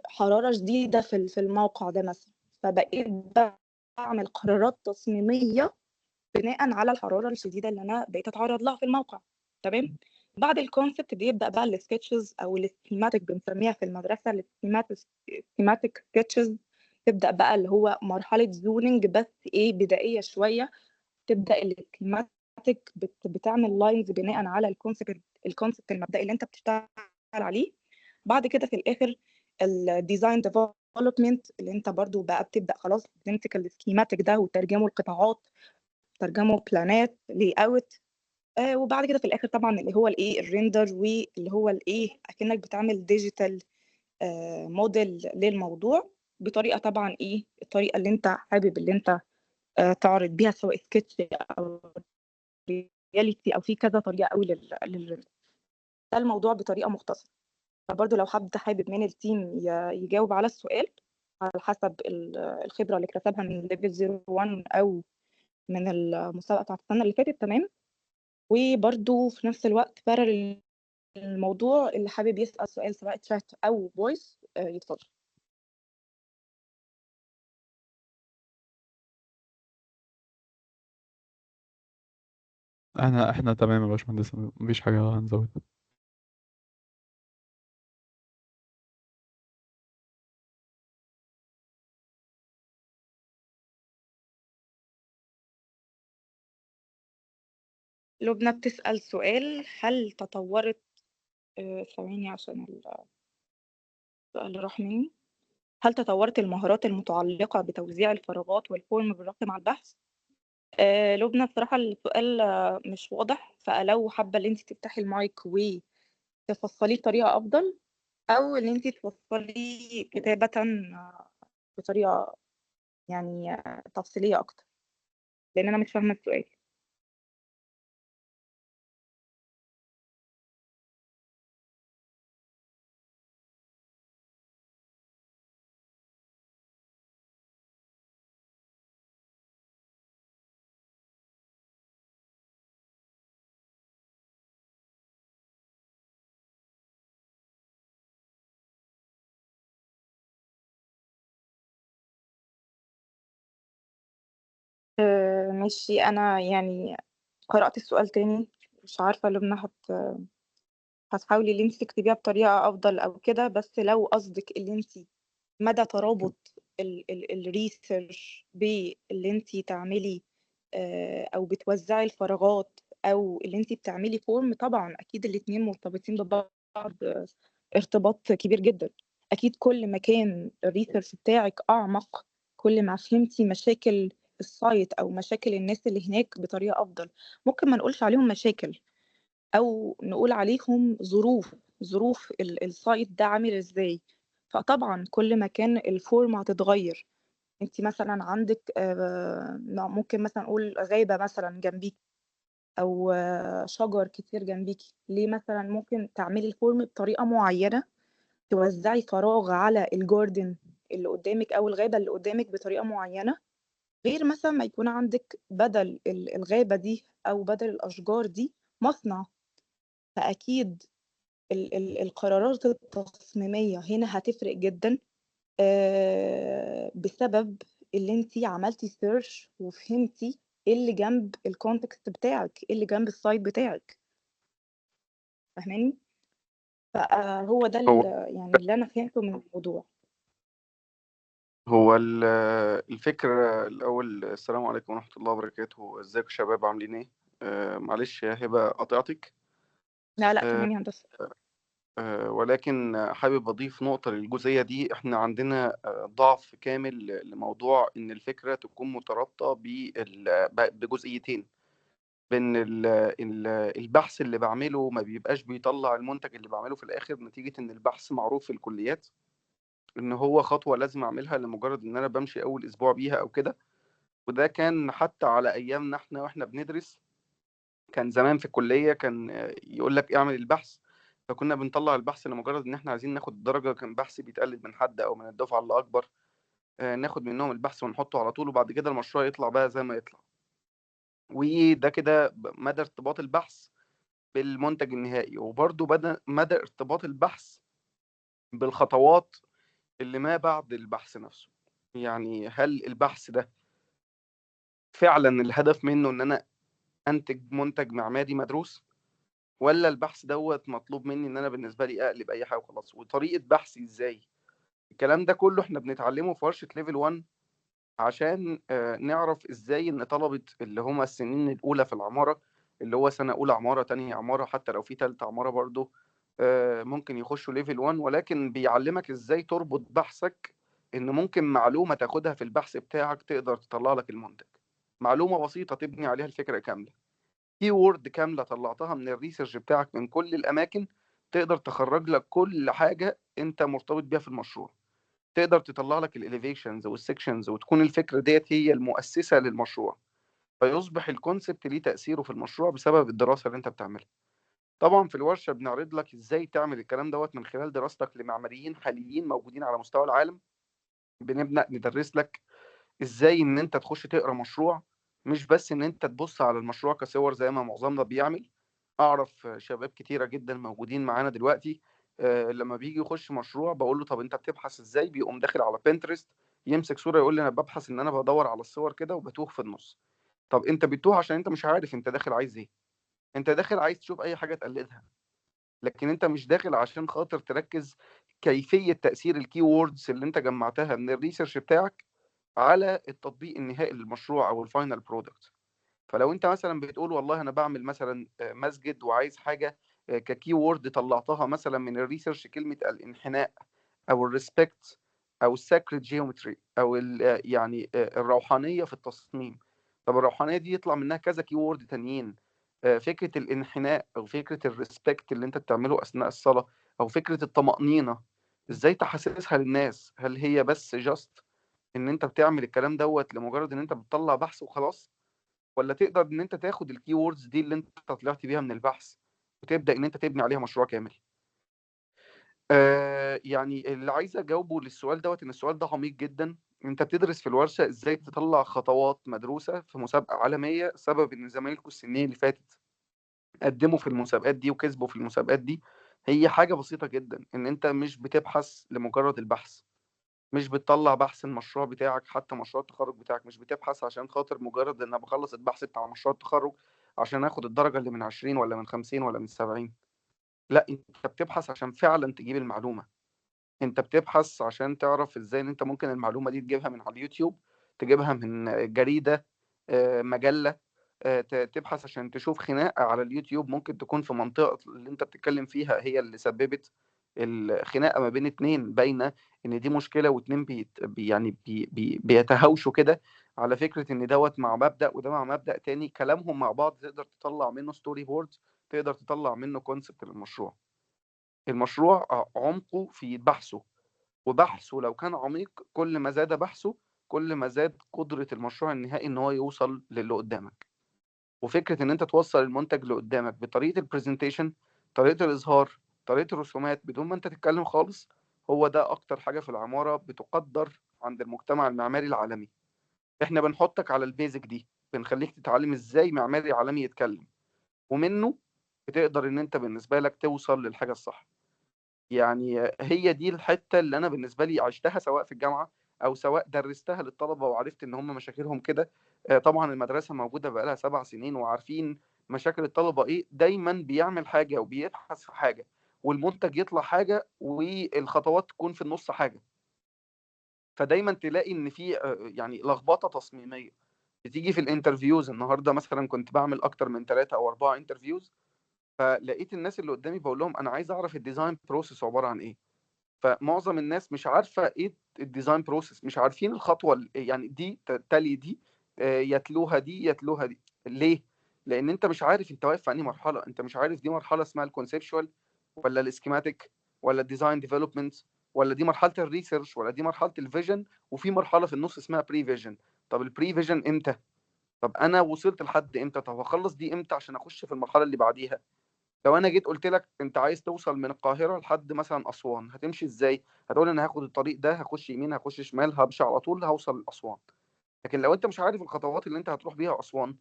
Speaker 1: حرارة شديدة في الموقع ده مثلا، فبقيت بعمل قرارات تصميمية بناء على الحرارة الشديدة اللي أنا بقيت أتعرض لها في الموقع. تمام. بعد الكونسبت بيبدأ بقى السكتشز أو السكيماتيك، بنسميها في المدرسة السكيماتيك سكتشز. تبدأ بقى اللي هو مرحلة زوننج، بس إيه بدائية شوية. تبدأ السكيماتيك بتعمل لاينز بناء على الكونسبت المبدئي اللي أنت بتشتغل عليه. بعد كده في الآخر الديزاين ديفلوبمنت، اللي أنت برضو بقى بتبدأ خلاص تمسك السكيماتيك ده وترجمه لقطاعات، ترجمه بلانات لي اوت. وبعد كده في الاخر طبعا اللي هو الايه الريندر، واللي هو الايه اكنك بتعمل ديجيتال موديل للموضوع بطريقه طبعا ايه الطريقه اللي انت حابب اللي انت تعرض بيها، سواء سكتش او رياليتي او في كذا طريقه قوي ده الموضوع بطريقه مختصره. فبرضه لو حد حابب من التيم يجاوب على السؤال على حسب الخبره اللي اكتسبها من ليفل 01 او من المسابقه بتاعت السنه اللي فاتت. تمام. وبرضو في نفس الوقت بارل الموضوع، اللي حابب يسأل سؤال سواء تشات أو فويس يتفضل.
Speaker 4: احنا تمام يا باشمهندس، مفيش حاجة هنزود.
Speaker 1: لبنى بتسأل سؤال: هل تطورت ثواني عشان السؤال راح مني. هل تطورت المهارات المتعلقة بتوزيع الفراغات والفورم بالربط مع البحث؟ لبنى بصراحة السؤال مش واضح، فلو حابة ان انت تفتحي المايك وتفصليه بطريقة أفضل، أو ان انت تفصليه كتابة بطريقة يعني تفصيلية أكتر، لأن أنا مش فاهمة السؤال. ماشي. أنا يعني قرأت السؤال تاني، مش عارفة لبنى هتحاولي اللي انت تكتبيها بطريقة أفضل أو كده، بس لو قصدك اللي انت مدى ترابط الريسيرش باللي انت تعملي أو بتوزعي الفراغات، أو اللي انت بتعملي فورم، طبعا أكيد الاتنين مرتبطين ببعض ارتباط كبير جدا. أكيد كل ما كان الريسيرش بتاعك أعمق، كل ما فهمتي مشاكل السايت أو مشاكل الناس اللي هناك بطريقة أفضل. ممكن ما نقولش عليهم مشاكل، او نقول عليهم ظروف السايت ده عامل ازاي. فطبعا كل ما كان الفورم هتتغير. انت مثلا عندك ممكن مثلا نقول غابة مثلا جنبيك، او شجر كتير جنبيكي. ليه مثلا ممكن تعملي الفورم بطريقة معينة، توزعي فراغ على الجاردن اللي قدامك او الغابة اللي قدامك بطريقة معينة، غير مثلا ما يكون عندك بدل الغابة دي او بدل الاشجار دي مصنع. فأكيد القرارات التصميمية هنا هتفرق جدا، بسبب اللي انتي عملتي سيرش وفهمتي ايه اللي جنب الكونتكست بتاعك، ايه اللي جنب السايت بتاعك. فاهماني؟ فهو ده
Speaker 6: هو
Speaker 1: يعني اللي انا فهمته من الموضوع.
Speaker 6: هو الفكرة الأول، السلام عليكم ورحمة الله وبركاته. ازيكم يا شباب، عاملين ايه؟ معلش يا هبة قطعتك.
Speaker 1: لا لا
Speaker 6: آه
Speaker 1: تمام يا هندسة.
Speaker 6: ولكن حابب أضيف نقطة للجزئية دي. احنا عندنا ضعف كامل لموضوع إن الفكرة تكون مترابطة بجزئيتين. بإن البحث اللي بعمله ما بيبقاش بيطلع المنتج اللي بعمله في الآخر، نتيجة إن البحث معروف في الكليات إن هو خطوة لازم أعملها لمجرد إن أنا بمشي أول أسبوع بيها أو كده. وده كان حتى على ايامنا احنا واحنا بندرس. كان زمان في الكليه كان يقول لك اعمل البحث، فكنا بنطلع البحث لمجرد ان احنا عايزين ناخد الدرجه. كان بحث بيتقلد من حد او من الدفعه اللي اكبر، ناخد منهم البحث ونحطه على طول، وبعد كده المشروع يطلع بقى زي ما يطلع. وده كده مدى ارتباط البحث بالمنتج النهائي، وبرضه مدى ارتباط البحث بالخطوات اللي ما بعد البحث نفسه. يعني هل البحث ده فعلا الهدف منه ان انا انتج منتج معماري مدروس، ولا البحث دوت مطلوب مني ان انا بالنسبه لي اقلب اي حاجه وخلاص؟ وطريقه بحثي ازاي؟ الكلام ده كله احنا بنتعلمه في ورشه ليفل 1 عشان نعرف ازاي ان طلبه اللي هم السنين الاولى في العماره، اللي هو سنه اولى عماره، تانية عماره، حتى لو في تالتة عماره برضه ممكن يخشوا ليفل 1، ولكن بيعلمك ازاي تربط بحثك ان ممكن معلومه تاخدها في البحث بتاعك تقدر تطلع لك المنتج. معلومه بسيطه تبني عليها الفكره كامله، كي وورد كامله طلعتها من الريسيرش بتاعك من كل الاماكن، تقدر تخرج لك كل حاجه انت مرتبط بيها في المشروع. تقدر تطلع لك الاليفيشنز والسكشنز، وتكون الفكره ديت هي المؤسسه للمشروع، فيصبح الكونسبت ليه تاثيره في المشروع بسبب الدراسه اللي انت بتعملها. طبعا في الورشه بنعرض لك ازاي تعمل الكلام دوت من خلال دراستك لمعماريين حاليين موجودين على مستوى العالم. بنبدا ندرس لك ازاي ان انت تخش تقرا مشروع، مش بس ان انت تبص على المشروع كصور زي ما معظمنا بيعمل. اعرف شباب كتيره جدا موجودين معانا دلوقتي لما بيجي يخش مشروع بقول له طب انت بتبحث ازاي، بيقوم داخل على بنترست يمسك صوره يقول لي انا ببحث ان انا بدور على الصور كده وبتوه في النص. طب انت بتوه عشان انت مش عارف انت داخل عايز ايه. انت داخل عايز تشوف اي حاجه تقلدها، لكن انت مش داخل عشان خاطر تركز كيفيه تاثير الكي ووردز اللي انت جمعتها من الريسيرش بتاعك على التطبيق النهائي للمشروع او الفاينل برودكت. فلو انت مثلا بتقول والله انا بعمل مثلا مسجد وعايز حاجه ككي وورد طلعتها مثلا من الريسيرش كلمه الانحناء او الريسبكت او الساكريد جيومتري او يعني الروحانيه في التصميم. طب الروحانيه دي يطلع منها كذا كي وورد تانيين، فكره الانحناء او فكره الريسبكت اللي انت بتعمله اثناء الصلاه، او فكره الطمانينه، ازاي تحسسها للناس؟ هل هي بس جاست ان انت بتعمل الكلام دوت لمجرد ان انت بتطلع بحث وخلاص، ولا تقدر ان انت تاخد الكي ووردز دي اللي انت طلعت بيها من البحث وتبدا ان انت تبني عليها مشروع كامل؟ يعني اللي عايز اجاوبه للسؤال دوت ان السؤال ده عميق جدا. انت بتدرس في الورشه ازاي تطلع خطوات مدروسه في مسابقه عالميه، سبب ان زمايلكم السنين اللي فاتت قدموا في المسابقات دي وكسبوا في المسابقات دي. هي حاجه بسيطه جدا، ان انت مش بتبحث لمجرد البحث، مش بتطلع بحث المشروع بتاعك، حتى مشروع التخرج بتاعك مش بتبحث عشان خاطر مجرد ان انا بخلص البحث بتاع مشروع التخرج عشان اخد الدرجة اللي من 20 ولا من 50 ولا من 70. لا، انت بتبحث عشان فعلا تجيب المعلومة. انت بتبحث عشان تعرف ازاي ان انت ممكن المعلومة دي تجيبها من على اليوتيوب، تجيبها من جريدة، مجلة، تبحث عشان تشوف خناقة على اليوتيوب ممكن تكون في منطقة اللي انت بتتكلم فيها هي اللي سببت الخناقة ما بين اتنين، باينة ان دي مشكلة، واتنين يعني بيتهاوشوا كده على فكرة ان دوت مع مبدأ وده مع مبدأ تاني، كلامهم مع بعض تقدر تطلع منه ستوري بورد، تقدر تطلع منه كونسبت للمشروع. المشروع عمقه في بحثه، وبحثه لو كان عميق كل ما زاد بحثه كل ما زاد قدرة المشروع النهائي ان هو يوصل للي قدامك. وفكرة ان انت توصل المنتج اللي قدامك بطريقة البرزنتيشن، طريقة الاظهار، طريقة الرسومات بدون ما انت تتكلم خالص، هو ده اكتر حاجة في العمارة بتقدر عند المجتمع المعماري العالمي. احنا بنحطك على البيزك دي، بنخليك تتعلم ازاي معماري عالمي يتكلم، ومنه بتقدر ان انت بالنسبة لك توصل للحاجة الصح. يعني هي دي الحتة اللي أنا بالنسبة لي عشتها سواء في الجامعة أو سواء درستها للطلبة وعرفت إن هم مشاكلهم كده. طبعا المدرسة موجودة بقالها 7 سنين وعارفين مشاكل الطلبة إيه. دايما بيعمل حاجة وبيبحث في حاجة والمنتج يطلع حاجة والخطوات تكون في النص حاجة، فدايما تلاقي إن في يعني لخبطة تصميمية بتيجي في الانترفيوز. النهارده مثلا كنت بعمل أكتر من 3 أو 4 انترفيوز، فلقيت الناس اللي قدامي بقول لهم أنا عايز أعرف الديزاين بروسيس عبارة عن إيه. فمعظم الناس مش عارفه ايه الديزاين بروسيس، مش عارفين الخطوه يعني دي تلي دي، يتلوها دي يتلوها دي. ليه؟ لان انت مش عارف انت واقف في انهي مرحله. انت مش عارف دي مرحله اسمها الكونسبشوال ولا الاسكيماتيك ولا الديزاين ديفلوبمنت، ولا دي مرحله الريسيرش، ولا دي مرحله الفيجن، وفي مرحله في النص اسمها بري فيجن. طب البري فيجن امتى؟ طب انا وصلت لحد امتى؟ طب هخلص دي امتى عشان اخش في المرحله اللي بعديها؟ لو انا جيت قلت لك انت عايز توصل من القاهره لحد مثلا اسوان، هتمشي ازاي؟ هتقول انا هاخد الطريق ده، هخش يمين هخش شمال همشي على طول هوصل لاسوان. لكن لو انت مش عارف الخطوات اللي انت هتروح بيها اسوان،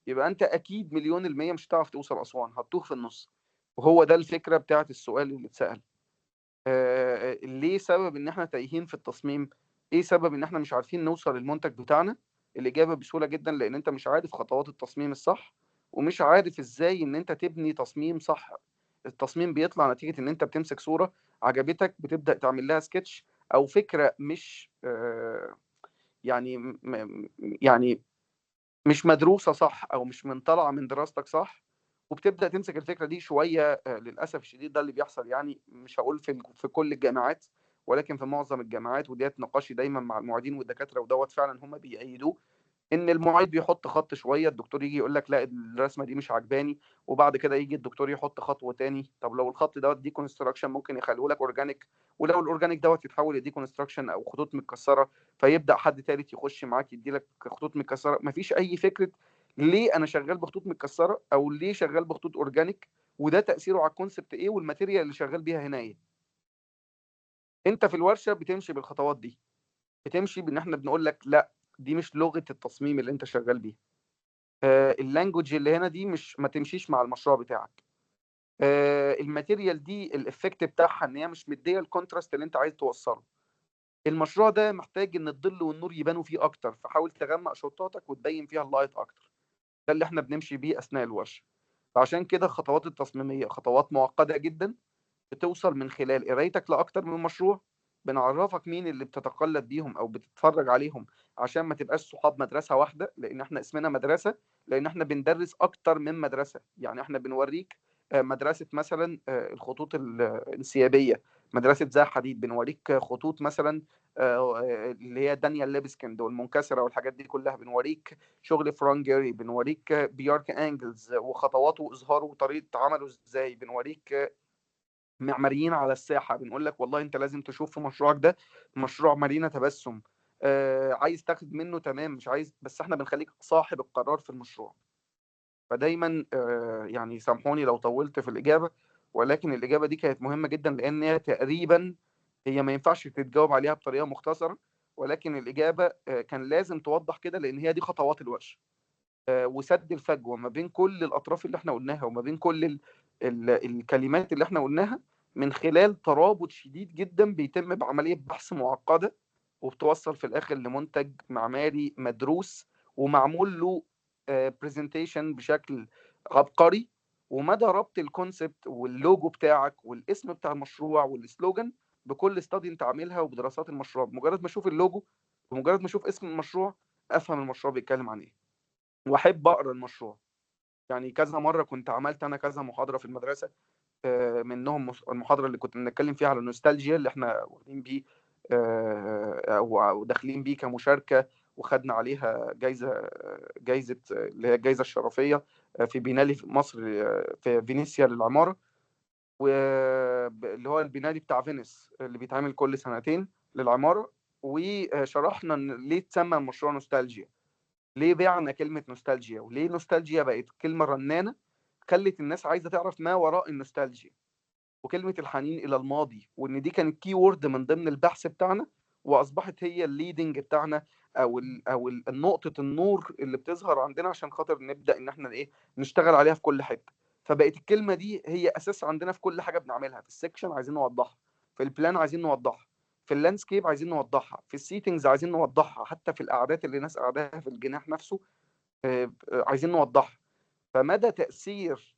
Speaker 6: يبقى انت اكيد مليون المية مش هتعرف توصل اسوان، هتتوه في النص. وهو ده الفكره بتاعت السؤال اللي اتسأل. ليه سبب ان احنا تايهين في التصميم؟ ايه سبب ان احنا مش عارفين نوصل للمنتج بتاعنا؟ الاجابه بسهوله جدا، لان انت مش عارف خطوات التصميم الصح، ومش عارف ازاي ان انت تبني تصميم صح. التصميم بيطلع نتيجه ان انت بتمسك صوره عجبتك، بتبدا تعمل لها سكتش او فكره مش يعني يعني مش مدروسه صح، او مش طالعه من دراستك صح، وبتبدا تمسك الفكره دي شويه. للاسف الشديد ده اللي بيحصل، يعني مش هقول في كل الجامعات، ولكن في معظم الجامعات. وديت نقاشي دايما مع المعيدين والدكاتره، ودوت فعلا هم بيأيدوه. ان المعيد بيحط خط شويه، الدكتور يجي يقول لك لا الرسمه دي مش عجباني، وبعد كده يجي الدكتور يحط خطوه تاني. طب لو الخط دوت دي كونستراكشن ممكن يخليه لك اورجانيك، ولو الاورجانيك دوت يتحول لدي كونستراكشن او خطوط متكسره، فيبدا حد تالت يخش معاك يدي لك خطوط متكسره. مفيش اي فكره ليه انا شغال بخطوط متكسره او ليه شغال بخطوط اورجانيك، وده تاثيره على الكونسبت ايه، والماتيريال اللي شغال بيها هنا ايه. انت في الورشه بتمشي بالخطوات دي، بتمشي بان احنا بنقول لك لا دي مش لغه التصميم اللي انت شغال بيها. اللانجوج اللي هنا دي مش ما تمشيش مع المشروع بتاعك. الماتيريال دي الافكت بتاعها ان هي مش مديه الكونتراست اللي انت عايز توصله. المشروع ده محتاج ان الظل والنور يبانوا فيه اكتر، فحاول تغمق شوطاتك وتبين فيها اللايت اكتر. ده اللي احنا بنمشي بيه اثناء الورشه. فعشان كده الخطوات التصميميه خطوات معقده جدا، بتوصل من خلال قرايتك لاكتر من مشروع. بنعرفك مين اللي بتتقلد بيهم او بتتفرج عليهم، عشان ما تبقاش صحاب مدرسه واحده، لان احنا اسمنا مدرسه لان احنا بندرس اكتر من مدرسه. يعني احنا بنوريك مدرسه مثلا الخطوط الانسيابيه، مدرسه زي حديد بنوريك خطوط مثلا اللي هي دانيال ليبسكند والمنكسره والحاجات دي كلها، بنوريك شغل فرانجيري، بنوريك بيارك انجلز وخطواته واظهاره وطريقه عمله ازاي، بنوريك معماريين على الساحه، بنقول لك والله انت لازم تشوف في مشروعك ده مشروع مارينا تبسم. عايز تاخد منه تمام، مش عايز بس احنا بنخليك صاحب القرار في المشروع. فدايما يعني سامحوني لو طولت في الاجابه، ولكن الاجابه دي كانت مهمه جدا، لان هي تقريبا هي ما ينفعش تتجاوب عليها بطريقه مختصره، ولكن الاجابه كان لازم توضح كده، لان هي دي خطوات الورشه. وسد الفجوه ما بين كل الاطراف اللي احنا قلناها، وما بين كل الكلمات اللي احنا قلناها، من خلال ترابط شديد جدا بيتم بعمليه بحث معقده، وبتوصل في الاخر لمنتج معماري مدروس ومعمول له برزنتيشن بشكل عبقري. ومدى ربط الكونسبت واللوجو بتاعك والاسم بتاع المشروع والسلوجان بكل استادي انت عاملها وبدراسات المشروع، بمجرد ما اشوف اللوجو بمجرد ما اشوف اسم المشروع افهم المشروع بيتكلم عن ايه، واحب اقرا المشروع. يعني كذا مره كنت عملت انا كذا محاضره في المدرسه، منهم المحاضره اللي كنت بنتكلم فيها على النوستالجيا اللي احنا واخدين بيه او داخلين بيه كمشاركه، وخدنا عليها جايزه اللي هي الجايزه الشرفيه في بينالي في مصر، في فينيسيا للعماره، واللي هو البينالي بتاع فينيس اللي بيتعمل كل سنتين للعماره. وشرحنا ان ليه اتسمى المشروع نوستالجيا، ليه بعنا كلمة نوستالجيا، وليه نوستالجيا بقت كلمة رنانة خلت الناس عايزة تعرف ما وراء النوستالجيا، وكلمة الحنين إلى الماضي، وإن دي كانت كي وورد من ضمن البحث بتاعنا، وأصبحت هي الليدنج بتاعنا أو نقطة النور اللي بتظهر عندنا عشان خاطر نبدأ إن إحنا إيه نشتغل عليها في كل حتة. فبقت الكلمة دي هي أساس عندنا في كل حاجة بنعملها، في السكشن عايزين نوضحها، في البلان عايزين نوضحها، في اللاندسكيب عايزين نوضحها، في السيتنجز عايزين نوضحها، حتى في القعدات اللي الناس قاعداها في الجناح نفسه عايزين نوضحها. فمدى تأثير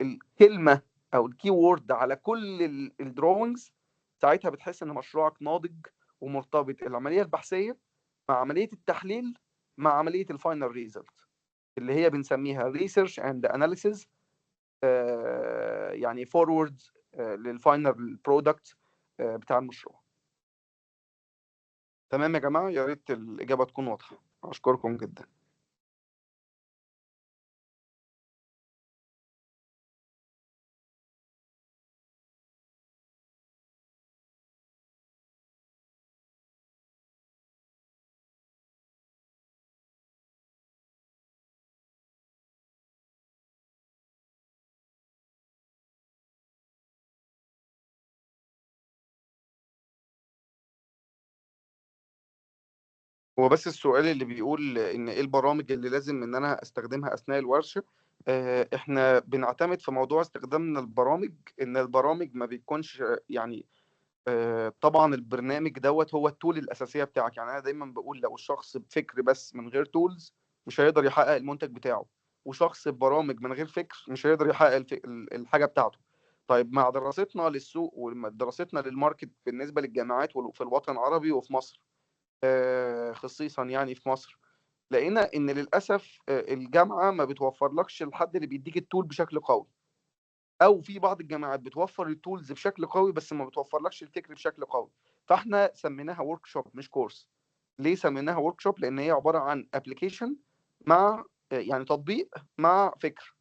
Speaker 6: الكلمة أو الكي وورد على كل الدروينجز، ساعتها بتحس إن مشروعك ناضج ومرتبط العملية البحثية مع عملية التحليل مع عملية الفاينل ريزلت اللي هي بنسميها ريسيرش اند اناليسيز، يعني فورورد للفاينل برودكت بتاع المشروع. تمام يا جماعة، يا ريت الإجابة تكون واضحة. أشكركم جدا. هو بس السؤال اللي بيقول ان ايه البرامج اللي لازم ان انا استخدمها اثناء الورشه. احنا بنعتمد في موضوع استخدامنا البرامج ان البرامج ما بيكونش يعني طبعا البرنامج دوت هو التول الاساسيه بتاعك. يعني انا دايما بقول لو الشخص بفكر بس من غير تولز مش هيقدر يحقق المنتج بتاعه، وشخص ببرامج من غير فكر مش هيقدر يحقق الحاجه بتاعته. طيب مع دراستنا للسوق ودراستنا للماركت بالنسبه للجامعات في الوطن العربي وفي مصر، خصيصا يعني في مصر، لقينا ان للاسف الجامعه ما بتوفرلكش الحد اللي بيديك التول بشكل قوي، او في بعض الجامعات بتوفر التولز بشكل قوي بس ما بتوفرلكش الفكر بشكل قوي. فاحنا سميناها ورك شوب مش كورس. ليه سميناها ورك شوب؟ لان هي عباره عن ابلكيشن مع يعني تطبيق مع فكر.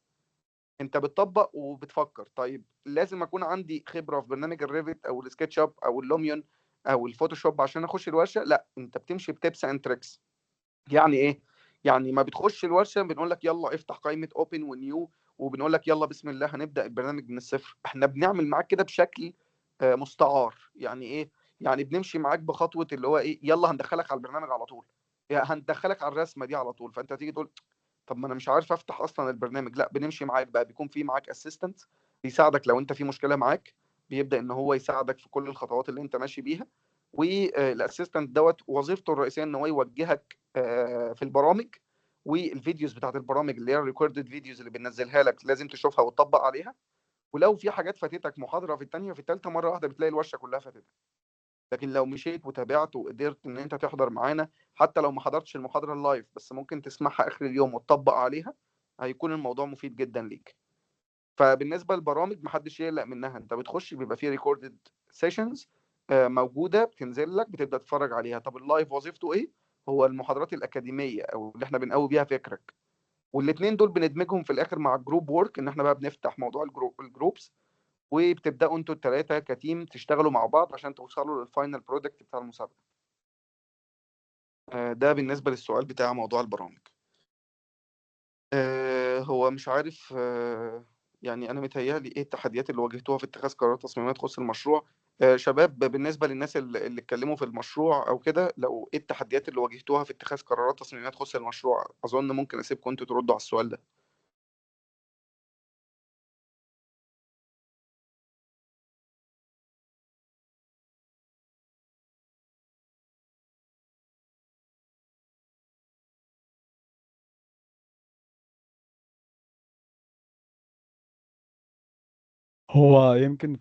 Speaker 6: انت بتطبق وبتفكر. طيب لازم اكون عندي خبره في برنامج الريفت او السكتش اب او اللوميون او الفوتوشوب عشان اخش الورشه؟ لا، انت بتمشي بتبس اند تريكس. يعني ايه؟ يعني ما بتخش الورشه بنقول لك يلا افتح قائمه اوبن ونيو وبنقول لك يلا بسم الله هنبدا البرنامج من الصفر. احنا بنعمل معاك كده بشكل مستعار. يعني ايه؟ يعني بنمشي معاك بخطوه اللي هو ايه، يلا هندخلك على البرنامج على طول، يعني هندخلك على الرسمه دي على طول. فانت تيجي تقول طب ما انا مش عارف افتح اصلا البرنامج. لا، بنمشي معاك بقى، بيكون في معاك اسيستنت بيساعدك لو انت في مشكله معاك، بيبدا ان هو يساعدك في كل الخطوات اللي انت ماشي بيها. والاسيستنت دوت وظيفته الرئيسيه ان هو يوجهك في البرامج والفيديوز بتاعت البرامج اللي هي الريكوردد فيديوز اللي بننزلها لك لازم تشوفها وتطبق عليها. ولو في حاجات فاتتك محاضره في الثانيه في الثالثه مره واحده بتلاقي الورشه كلها فاتتك. لكن لو مشيت وتابعت وقدرت ان انت تحضر معانا، حتى لو ما حضرتش المحاضره اللايف بس ممكن تسمعها اخر اليوم وتطبق عليها، هيكون الموضوع مفيد جدا ليك. فبالنسبه للبرامج محدش يقلق منها. انت بتخش بيبقى فيه ريكوردد سيشنز موجوده بتنزل لك بتبدا تتفرج عليها. طب اللايف وظيفته ايه؟ هو المحاضرات الاكاديميه او اللي احنا بنقوي بيها فكرك. والاثنين دول بندمجهم في الاخر مع الجروب وورك، ان احنا بقى بنفتح موضوع الجروبس وبتبداوا انتوا الثلاثه كتيم تشتغلوا مع بعض عشان توصلوا للفاينل برودكت بتاع المسابقه. ده بالنسبه للسؤال بتاع موضوع البرامج. هو مش عارف يعني أنا متهيألي إيه التحديات اللي واجهتوها في اتخاذ قرارات تصميمية تخص المشروع. شباب بالنسبة للناس اللي اتكلموا في المشروع أو كده، لو إيه التحديات اللي واجهتوها في اتخاذ قرارات تصميمية تخص المشروع؟ أظن ممكن أسيبكم أنتوا تردوا على السؤال ده.
Speaker 4: هو يمكن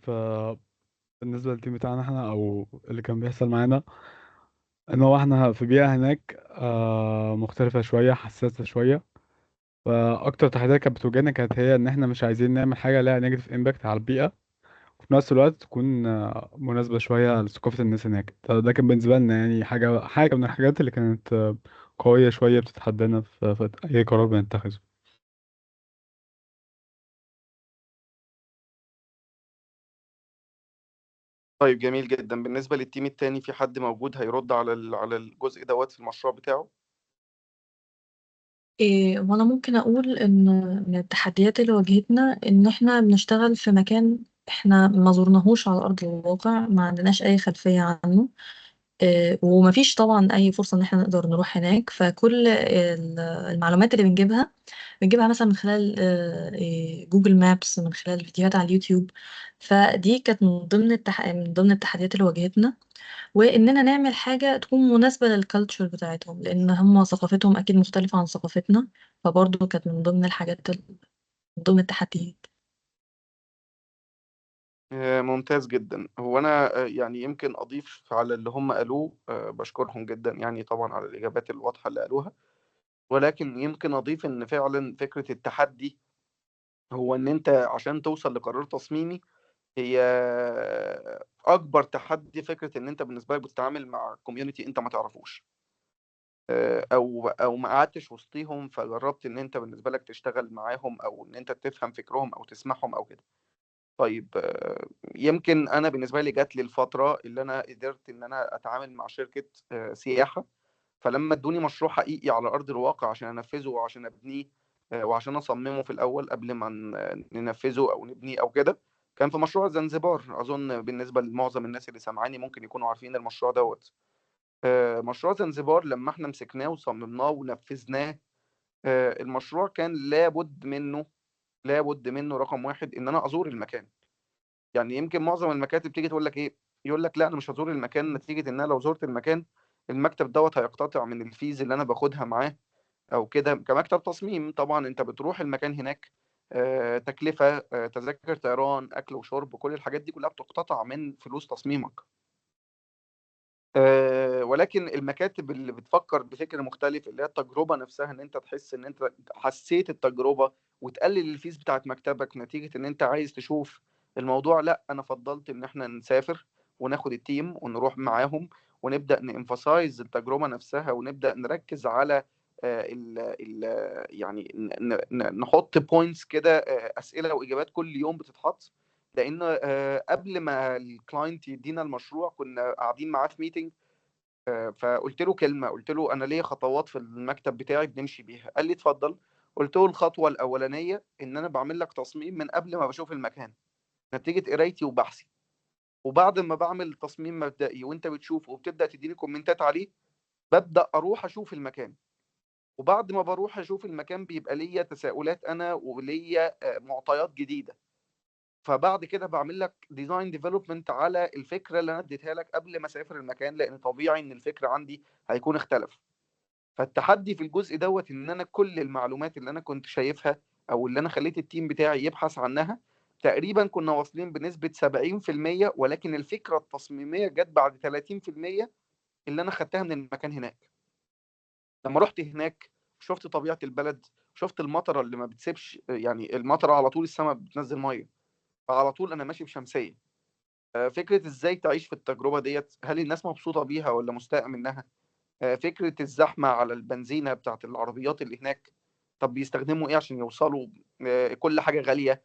Speaker 4: بالنسبة للتيم بتاعنا احنا او اللي كان بيحصل معانا، ان هو احنا في بيئة هناك مختلفة شوية، حساسة شوية. فاكتر تحديات كانت بتواجهنا كانت هي ان احنا مش عايزين نعمل حاجة لها نيجاتيف امباكت على البيئة، وفي نفس الوقت تكون مناسبة شوية لثقافة الناس هناك. ده كان بالنسبة لنا يعني حاجة من الحاجات اللي كانت قوية شوية بتتحدانا في أي قرار بنتخذه.
Speaker 6: طيب جميل جدا. بالنسبة للتيم التاني في حد موجود هيرد على على الجزء دوت في المشروع بتاعه؟
Speaker 2: وانا ممكن اقول ان من التحديات اللي واجهتنا ان احنا بنشتغل في مكان احنا ما زرناهوش على ارض الواقع، ما عندناش اي خلفية عنه. ومفيش طبعا اي فرصة ان احنا نقدر نروح هناك. فكل المعلومات اللي بنجيبها مثلا من خلال جوجل مابس، من خلال فيديوهات على اليوتيوب. فدي كانت من ضمن التحديات اللي واجهتنا، واننا نعمل حاجة تكون مناسبة للكالتشر بتاعتهم، لان هم ثقافتهم اكيد مختلفة عن ثقافتنا. فبرضه كانت من ضمن الحاجات من ضمن التحديات.
Speaker 6: ممتاز جدا. هو أنا يعني يمكن أضيف على اللي هم قالوه. بشكرهم جدا يعني طبعا على الإجابات الواضحة اللي قالوها، ولكن يمكن أضيف إن فعلا فكرة التحدي هو إن أنت عشان توصل لقرار تصميمي، هي أكبر تحدي فكرة إن أنت بالنسبة لك بتتعامل مع كوميونتي أنت ما تعرفوش، أو ما قعدتش وسطيهم فجربت إن أنت بالنسبة لك تشتغل معاهم أو إن أنت تفهم فكرهم أو تسمعهم أو كده. طيب يمكن أنا بالنسبة لي جات لي الفترة اللي أنا قدرت إن أنا أتعامل مع شركة سياحة. فلما ادوني مشروع حقيقي على ارض الواقع عشان انفذه وعشان ابنيه وعشان اصممه في الاول قبل ما ننفذه او نبنيه او كده، كان في مشروع زنزبار. اظن بالنسبه لمعظم الناس اللي سامعاني ممكن يكونوا عارفين المشروع دوت. مشروع زنزبار لما احنا مسكناه وصممناه ونفذناه، المشروع كان لابد منه رقم واحد ان انا ازور المكان. يعني يمكن معظم المكاتب تيجي تقول لك ايه، يقول لك لا انا مش هزور المكان نتيجه ان انا لو زرت المكان المكتب دوت هيقتطع من الفيز اللي انا باخدها معاه او كده. كمكتب تصميم طبعا انت بتروح المكان هناك، تكلفه، تذاكر طيران، اكل وشرب، كل الحاجات دي كلها بتقتطع من فلوس تصميمك. ولكن المكاتب اللي بتفكر بفكر مختلف، اللي هي التجربة نفسها، ان انت تحس ان انت حسيت التجربة وتقلل الفيس بتاعت مكتبك نتيجة ان انت عايز تشوف الموضوع، لا انا فضلت ان احنا نسافر وناخد التيم ونروح معاهم ونبدأ نemphasize التجربة نفسها، ونبدأ نركز على ال يعني نحط بوينتس كده، أسئلة وإجابات كل يوم بتتحط. لان قبل ما الكلاينت يدينا المشروع كنا قاعدين معاه في ميتنج، فقلت له كلمه، قلت له انا ليا خطوات في المكتب بتاعي بنمشي بيها. قال لي اتفضل. قلت له الخطوه الاولانيه ان انا بعمل لك تصميم من قبل ما بشوف المكان نتيجه قرايتي وبحثي، وبعد ما بعمل تصميم مبدئي وانت بتشوفه وبتبدا تديني كومنتات عليه ببدا اروح اشوف المكان، وبعد ما بروح اشوف المكان بيبقى ليا تساؤلات انا وليا معطيات جديده، فبعد كده بعمل لك ديزاين ديفلوبمنت على الفكره اللي انا اديتها لك قبل ما اسافر المكان، لان طبيعي ان الفكره عندي هيكون اختلف. فالتحدي في الجزء دوت ان انا كل المعلومات اللي انا كنت شايفها او اللي انا خليت التيم بتاعي يبحث عنها تقريبا كنا واصلين بنسبه 70%، ولكن الفكره التصميميه جت بعد 30% اللي انا خدتها من المكان هناك. لما رحت هناك شفت طبيعه البلد، شفت المطره اللي ما بتسيبش، يعني المطره على طول السماء بتنزل ميه، فعلى طول انا ماشي بشمسيه. فكرة ازاي تعيش في التجربة ديت، هل الناس مبسوطة بيها ولا مستاءة منها؟ فكرة الزحمة على البنزينة بتاعت العربيات اللي هناك، طب بيستخدموا ايه عشان يوصلوا؟ كل حاجة غالية،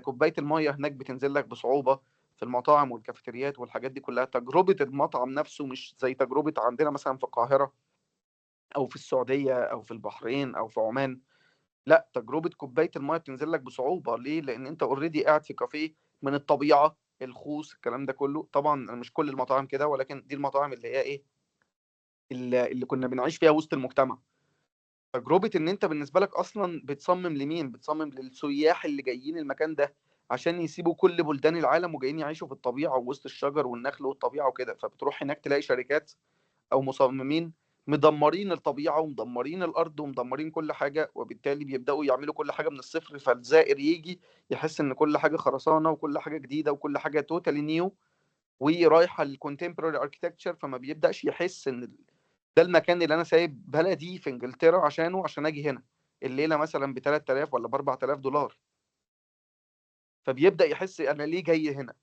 Speaker 6: كوباية المية هناك بتنزل لك بصعوبة في المطاعم والكافيتريات والحاجات دي كلها. تجربة المطعم نفسه مش زي تجربة عندنا مثلا في القاهرة أو في السعودية أو في البحرين أو في عمان. لا، تجربة كوباية المية بتنزل لك بصعوبة. ليه؟ لأن أنت اوريدي قاعد في كافيه من الطبيعة، الخوص، الكلام ده كله. طبعا مش كل المطاعم كده، ولكن دي المطاعم اللي هي إيه، اللي كنا بنعيش فيها وسط المجتمع. تجربة إن أنت بالنسبة لك أصلا بتصمم لمين؟ بتصمم للسياح اللي جايين المكان ده عشان يسيبوا كل بلدان العالم وجايين يعيشوا في الطبيعة ووسط الشجر والنخل والطبيعة وكده. فبتروح هناك تلاقي شركات او مصممين مدمرين الطبيعه ومدمرين الارض ومدمرين كل حاجه، وبالتالي بيبداوا يعملوا كل حاجه من الصفر. فالزائر يجي يحس ان كل حاجه خرسانه وكل حاجه جديده وكل حاجه توتالي نيو ورايحه للكونتمبراري اركتكتشر، فما بيبداش يحس ان ده المكان اللي انا سايب بلدي في انجلترا عشان اجي هنا الليله مثلا ب 3000 ولا ب 4000 دولار. فبيبدا يحس انا ليه جاي هنا،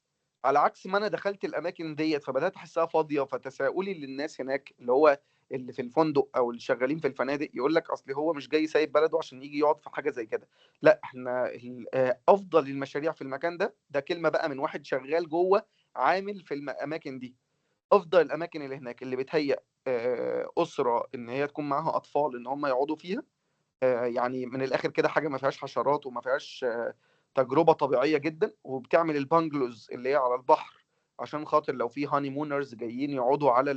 Speaker 6: على عكس ما انا دخلت الاماكن ديت فبدات احسها فاضيه. فتساؤلي للناس هناك اللي هو اللي في الفندق او اللي شغالين في الفنادق يقول لك اصل هو مش جاي سايب بلده عشان يجي يقعد في حاجه زي كده. لا، احنا افضل المشاريع في المكان ده كلمه بقى من واحد شغال جوه عامل في الاماكن دي. افضل الاماكن اللي هناك اللي بتهيأ اسره ان هي تكون معاها اطفال ان هم يقعدوا فيها، يعني من الاخر كده حاجه ما فيهاش حشرات وما فيهاش تجربه طبيعيه جدا. وبتعمل البانجلوز اللي هي على البحر عشان خاطر لو في هاني مونرز جايين يقعدوا على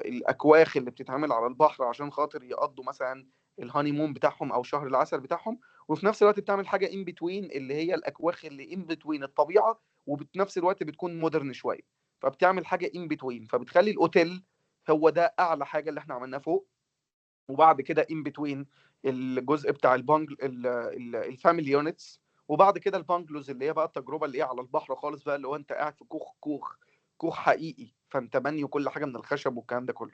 Speaker 6: الاكواخ اللي بتتعمل على البحر عشان خاطر يقضوا مثلا الهاني مون بتاعهم او شهر العسل بتاعهم. وفي نفس الوقت بتعمل حاجه ان بتوين اللي هي الاكواخ اللي ان بتوين الطبيعه وفي نفس الوقت بتكون مودرن شويه. فبتعمل حاجه ان بتوين، فبتخلي الاوتيل هو ده اعلى حاجه اللي احنا عملناها فوق. وبعد كده ان بتوين الجزء بتاع الفاميلي يونتس، وبعد كده البانجلوز اللي هي بقى التجربه اللي هي على البحر خالص بقى، اللي هو انت قاعد في كوخ حقيقي، فانت بني وكل حاجه من الخشب والكلام ده كله.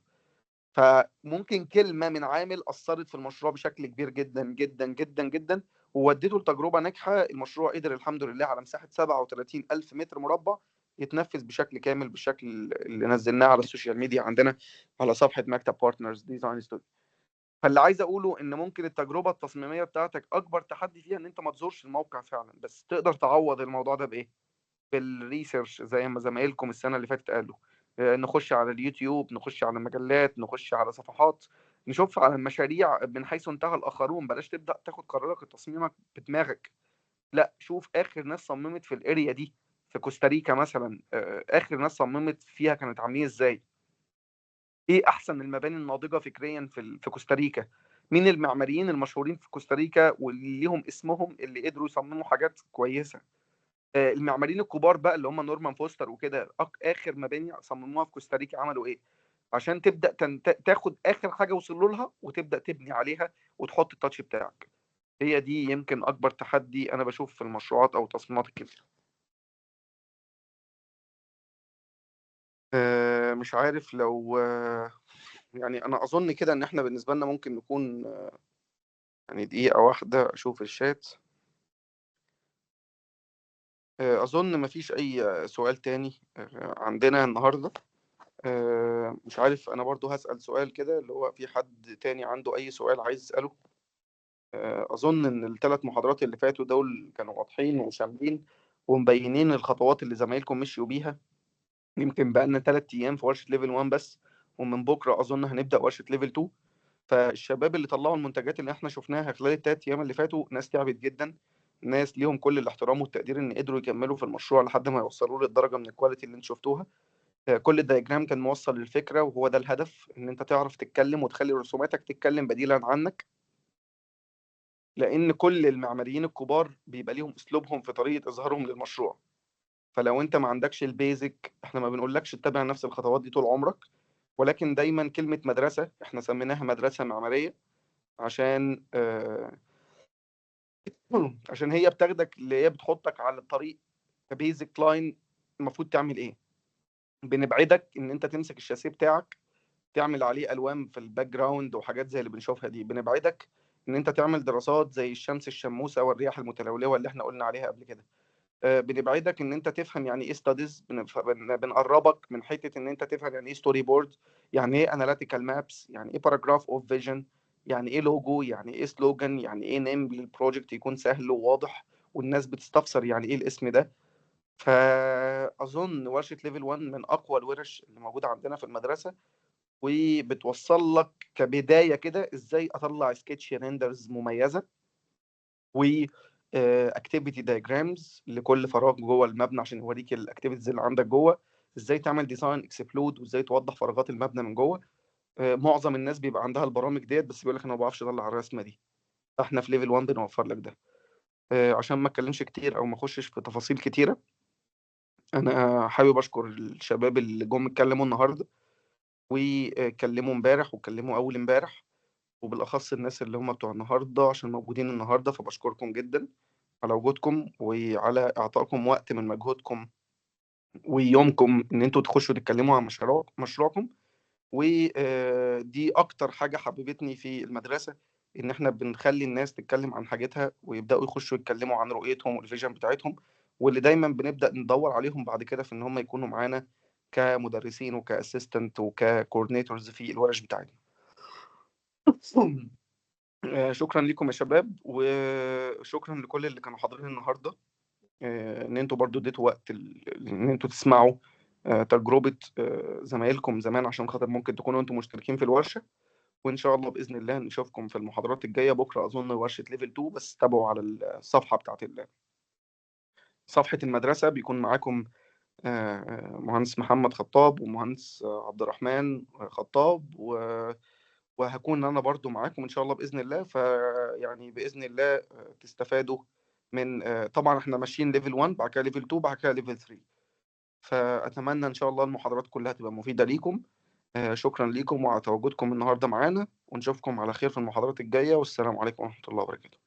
Speaker 6: فممكن كلمه من عامل اثرت في المشروع بشكل كبير جدا جدا جدا جدا ووديته لتجربه ناجحه. المشروع قدر الحمد لله على مساحه 37,000 متر مربع يتنفذ بشكل كامل بالشكل اللي نزلناه على السوشيال ميديا عندنا على صفحه مكتب بارتنرز ديزاين ستوديو. فاللي عايز اقوله ان ممكن التجربه التصميميه بتاعتك اكبر تحدي فيها ان انت ما تزورش الموقع فعلا، بس تقدر تعوض الموضوع ده بايه؟ بالريسيرش زي ما زمايلكم السنه اللي فاتت قالوا. نخش على اليوتيوب، نخش على مجلات، نخش على صفحات، نشوف على المشاريع من حيث انتهى الاخرون. بلاش تبدا تاخد قرارك تصميمك بدماغك، لا شوف اخر ناس صممت في الاريا دي. في كوستاريكا مثلا، اخر ناس صممت فيها كانت عاملين ازاي. ايه احسن المباني الناضجه فكريا في كوستاريكا، مين المعماريين المشهورين في كوستاريكا واللي ليهم اسمهم اللي قدروا يصمموا حاجات كويسه. المعماريين الكبار بقى اللي هم نورمان فوستر وكده، اخر مباني صمموها في كوستاريكا عملوا ايه، عشان تبدا تاخد اخر حاجه وصلوا لها وتبدا تبني عليها وتحط التاتش بتاعك. هي دي يمكن اكبر تحدي انا بشوف في المشروعات او التصميمات الكبيره. مش عارف لو يعني انا اظن كده ان احنا بالنسبه لنا ممكن نكون يعني دقيقه واحده اشوف الشات. اظن مفيش اي سؤال تاني عندنا النهارده. مش عارف، انا برضو هسأل سؤال كده اللي هو في حد تاني عنده اي سؤال عايز يسأله. اظن ان ال3 محاضرات اللي فاتوا دول كانوا واضحين وشاملين ومبينين الخطوات اللي زمايلكم مشيوا بيها. يمكن بقى لنا 3 ايام في ورشة ليفل 1 بس، ومن بكرة اظن هنبدأ ورشة ليفل 2. فالشباب اللي طلعوا المنتجات اللي احنا شفناها خلال ال3 ايام اللي فاتوا ناس تعبت جدا، ناس ليهم كل الاحترام والتقدير ان قدروا يكملوا في المشروع لحد ما يوصلوا للدرجة من الكواليتي اللي انتم شفتوها. كل الدياجرام كان موصل للفكرة، وهو ده الهدف، ان انت تعرف تتكلم وتخلي رسوماتك تتكلم بديلا عنك. لان كل المعماريين الكبار بيبقى ليهم اسلوبهم في طريقة اظهارهم للمشروع. فلو انت ما عندكش البيزك، احنا ما بنقولكش تتبع نفس الخطوات دي طول عمرك، ولكن دايما كلمة مدرسة احنا سميناها مدرسة معمارية عشان عشان هي بتاخدك اللي هي بتحطك على الطريق كبيزك لاين المفروض تعمل ايه. بنبعدك ان انت تمسك الشاسيه بتاعك تعمل عليه الوان في الباك جراوند وحاجات زي اللي بنشوفها دي. بنبعدك ان انت تعمل دراسات زي الشمس الشموسه والرياح المتلولوه اللي احنا قلنا عليها قبل كده. بنبعدك ان انت تفهم يعني ايه ستاديز. بنقربك من حته ان انت تفهم يعني ايه ستوري بورد، يعني ايه اناليتيكال مابس، يعني ايه باراجراف اوف فيجن، يعني ايه لوجو، يعني ايه سلوجان، يعني ايه نيم للبروجكت يكون سهل وواضح والناس بتستفسر يعني ايه الاسم ده. فاظن ورشه ليفل 1 من اقوى الورش اللي موجوده عندنا في المدرسه، وبتوصل لك كبدايه كده ازاي اطلع سكتش ريندرز مميزه و اكتيفيتي دايجرامز لكل فراغ جوه المبنى عشان يوريك الاكتيفيتيز اللي عندك جوه، ازاي تعمل ديزاين اكسبلود وازاي توضح فراغات المبنى من جوه. معظم الناس بيبقى عندها البرامج ديت بس بيقول لك انا ما بعرفش اطلع الرسمه دي. احنا في ليفل 1 بنوفر لك ده. عشان ما اتكلمش كتير او ما اخشش في تفاصيل كتيره، انا حابب اشكر الشباب اللي جم اتكلموا النهارده وكلموا امبارح وكلموا اول امبارح، وبالاخص الناس اللي هم بتوع النهارده عشان موجودين النهارده. فبشكركم جدا على وجودكم وعلى اعطائكم وقت من مجهودكم ويومكم ان انتوا تخشوا تتكلموا عن مشروعكم. ودي اكتر حاجه حببتني في المدرسه، ان احنا بنخلي الناس تتكلم عن حاجتها ويبداوا يخشوا يتكلموا عن رؤيتهم والفيجن بتاعتهم، واللي دايما بنبدا ندور عليهم بعد كده في ان هم يكونوا معانا كمدرسين وكاسيستنت وككوردينيتورز في الورش بتاعتنا. شكرا لكم يا شباب، وشكرا لكل اللي كانوا حاضرين النهارده. ان انتوا برضو اديتوا وقت ان انتوا تسمعوا تجربة زمايلكم زمان عشان خاطر ممكن تكونوا انتوا مشتركين في الورشة. وان شاء الله باذن الله نشوفكم في المحاضرات الجاية. بكرة اظن ورشة ليفل 2، بس تابعوا على الصفحة بتاعت صفحة المدرسة بيكون معاكم مهندس محمد خطاب ومهندس عبد الرحمن خطاب وهكون انا برضو معاكم ان شاء الله باذن الله. فيعني باذن الله تستفادوا من طبعا احنا ماشيين ليفل 1 بعد كده ليفل 2 بعد كده ليفل 3. فاتمنى ان شاء الله المحاضرات كلها تبقى مفيده ليكم. شكرا ليكم وعلى تواجدكم النهارده معانا، ونشوفكم على خير في المحاضرات الجايه، والسلام عليكم ورحمه الله وبركاته.